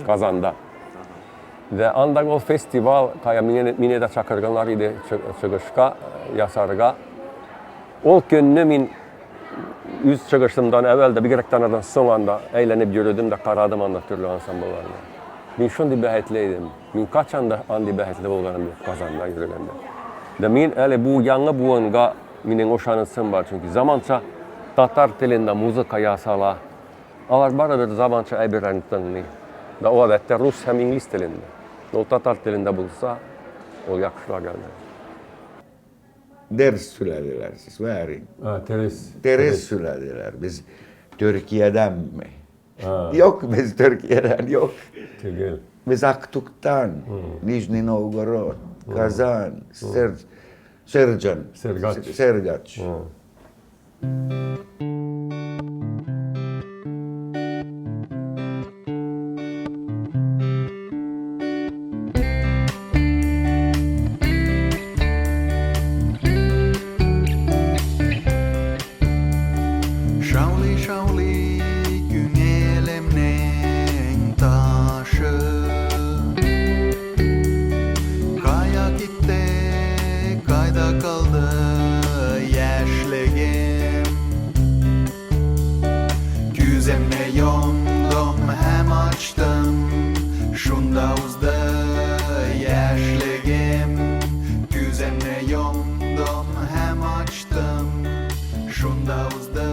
Kazanda. Ve anda o festival kaya mine de çakırganlar idi çygyşka, yasarga. O günni min üz çygyşymdan evvel de bir gerektanardan soň anda eýlenip ýürüdüm de karadym anda türlü ansambullarla. Min şundi bähetleydim. Min kaçanda andi bähetli bolganym ýok Kazanda ýürgende. De min äle bu ýangy buwynga miniň oşanysym bar çünki zamança tatar tilinde muzika ýasala. Alar barabir zamança äbirlerini tanıny. Da o adetde rus hem ingilis tilinde. O tatar tilinde bulsa o ýakşylar geldi. Ders sülediler siz väärin. Teres sülediler. Biz Türkiye'den mi? Yok biz Türkiye'den yok. Biz Aktuk'tan, Nizhny Novgorod, Kazan, Sergaç. that was the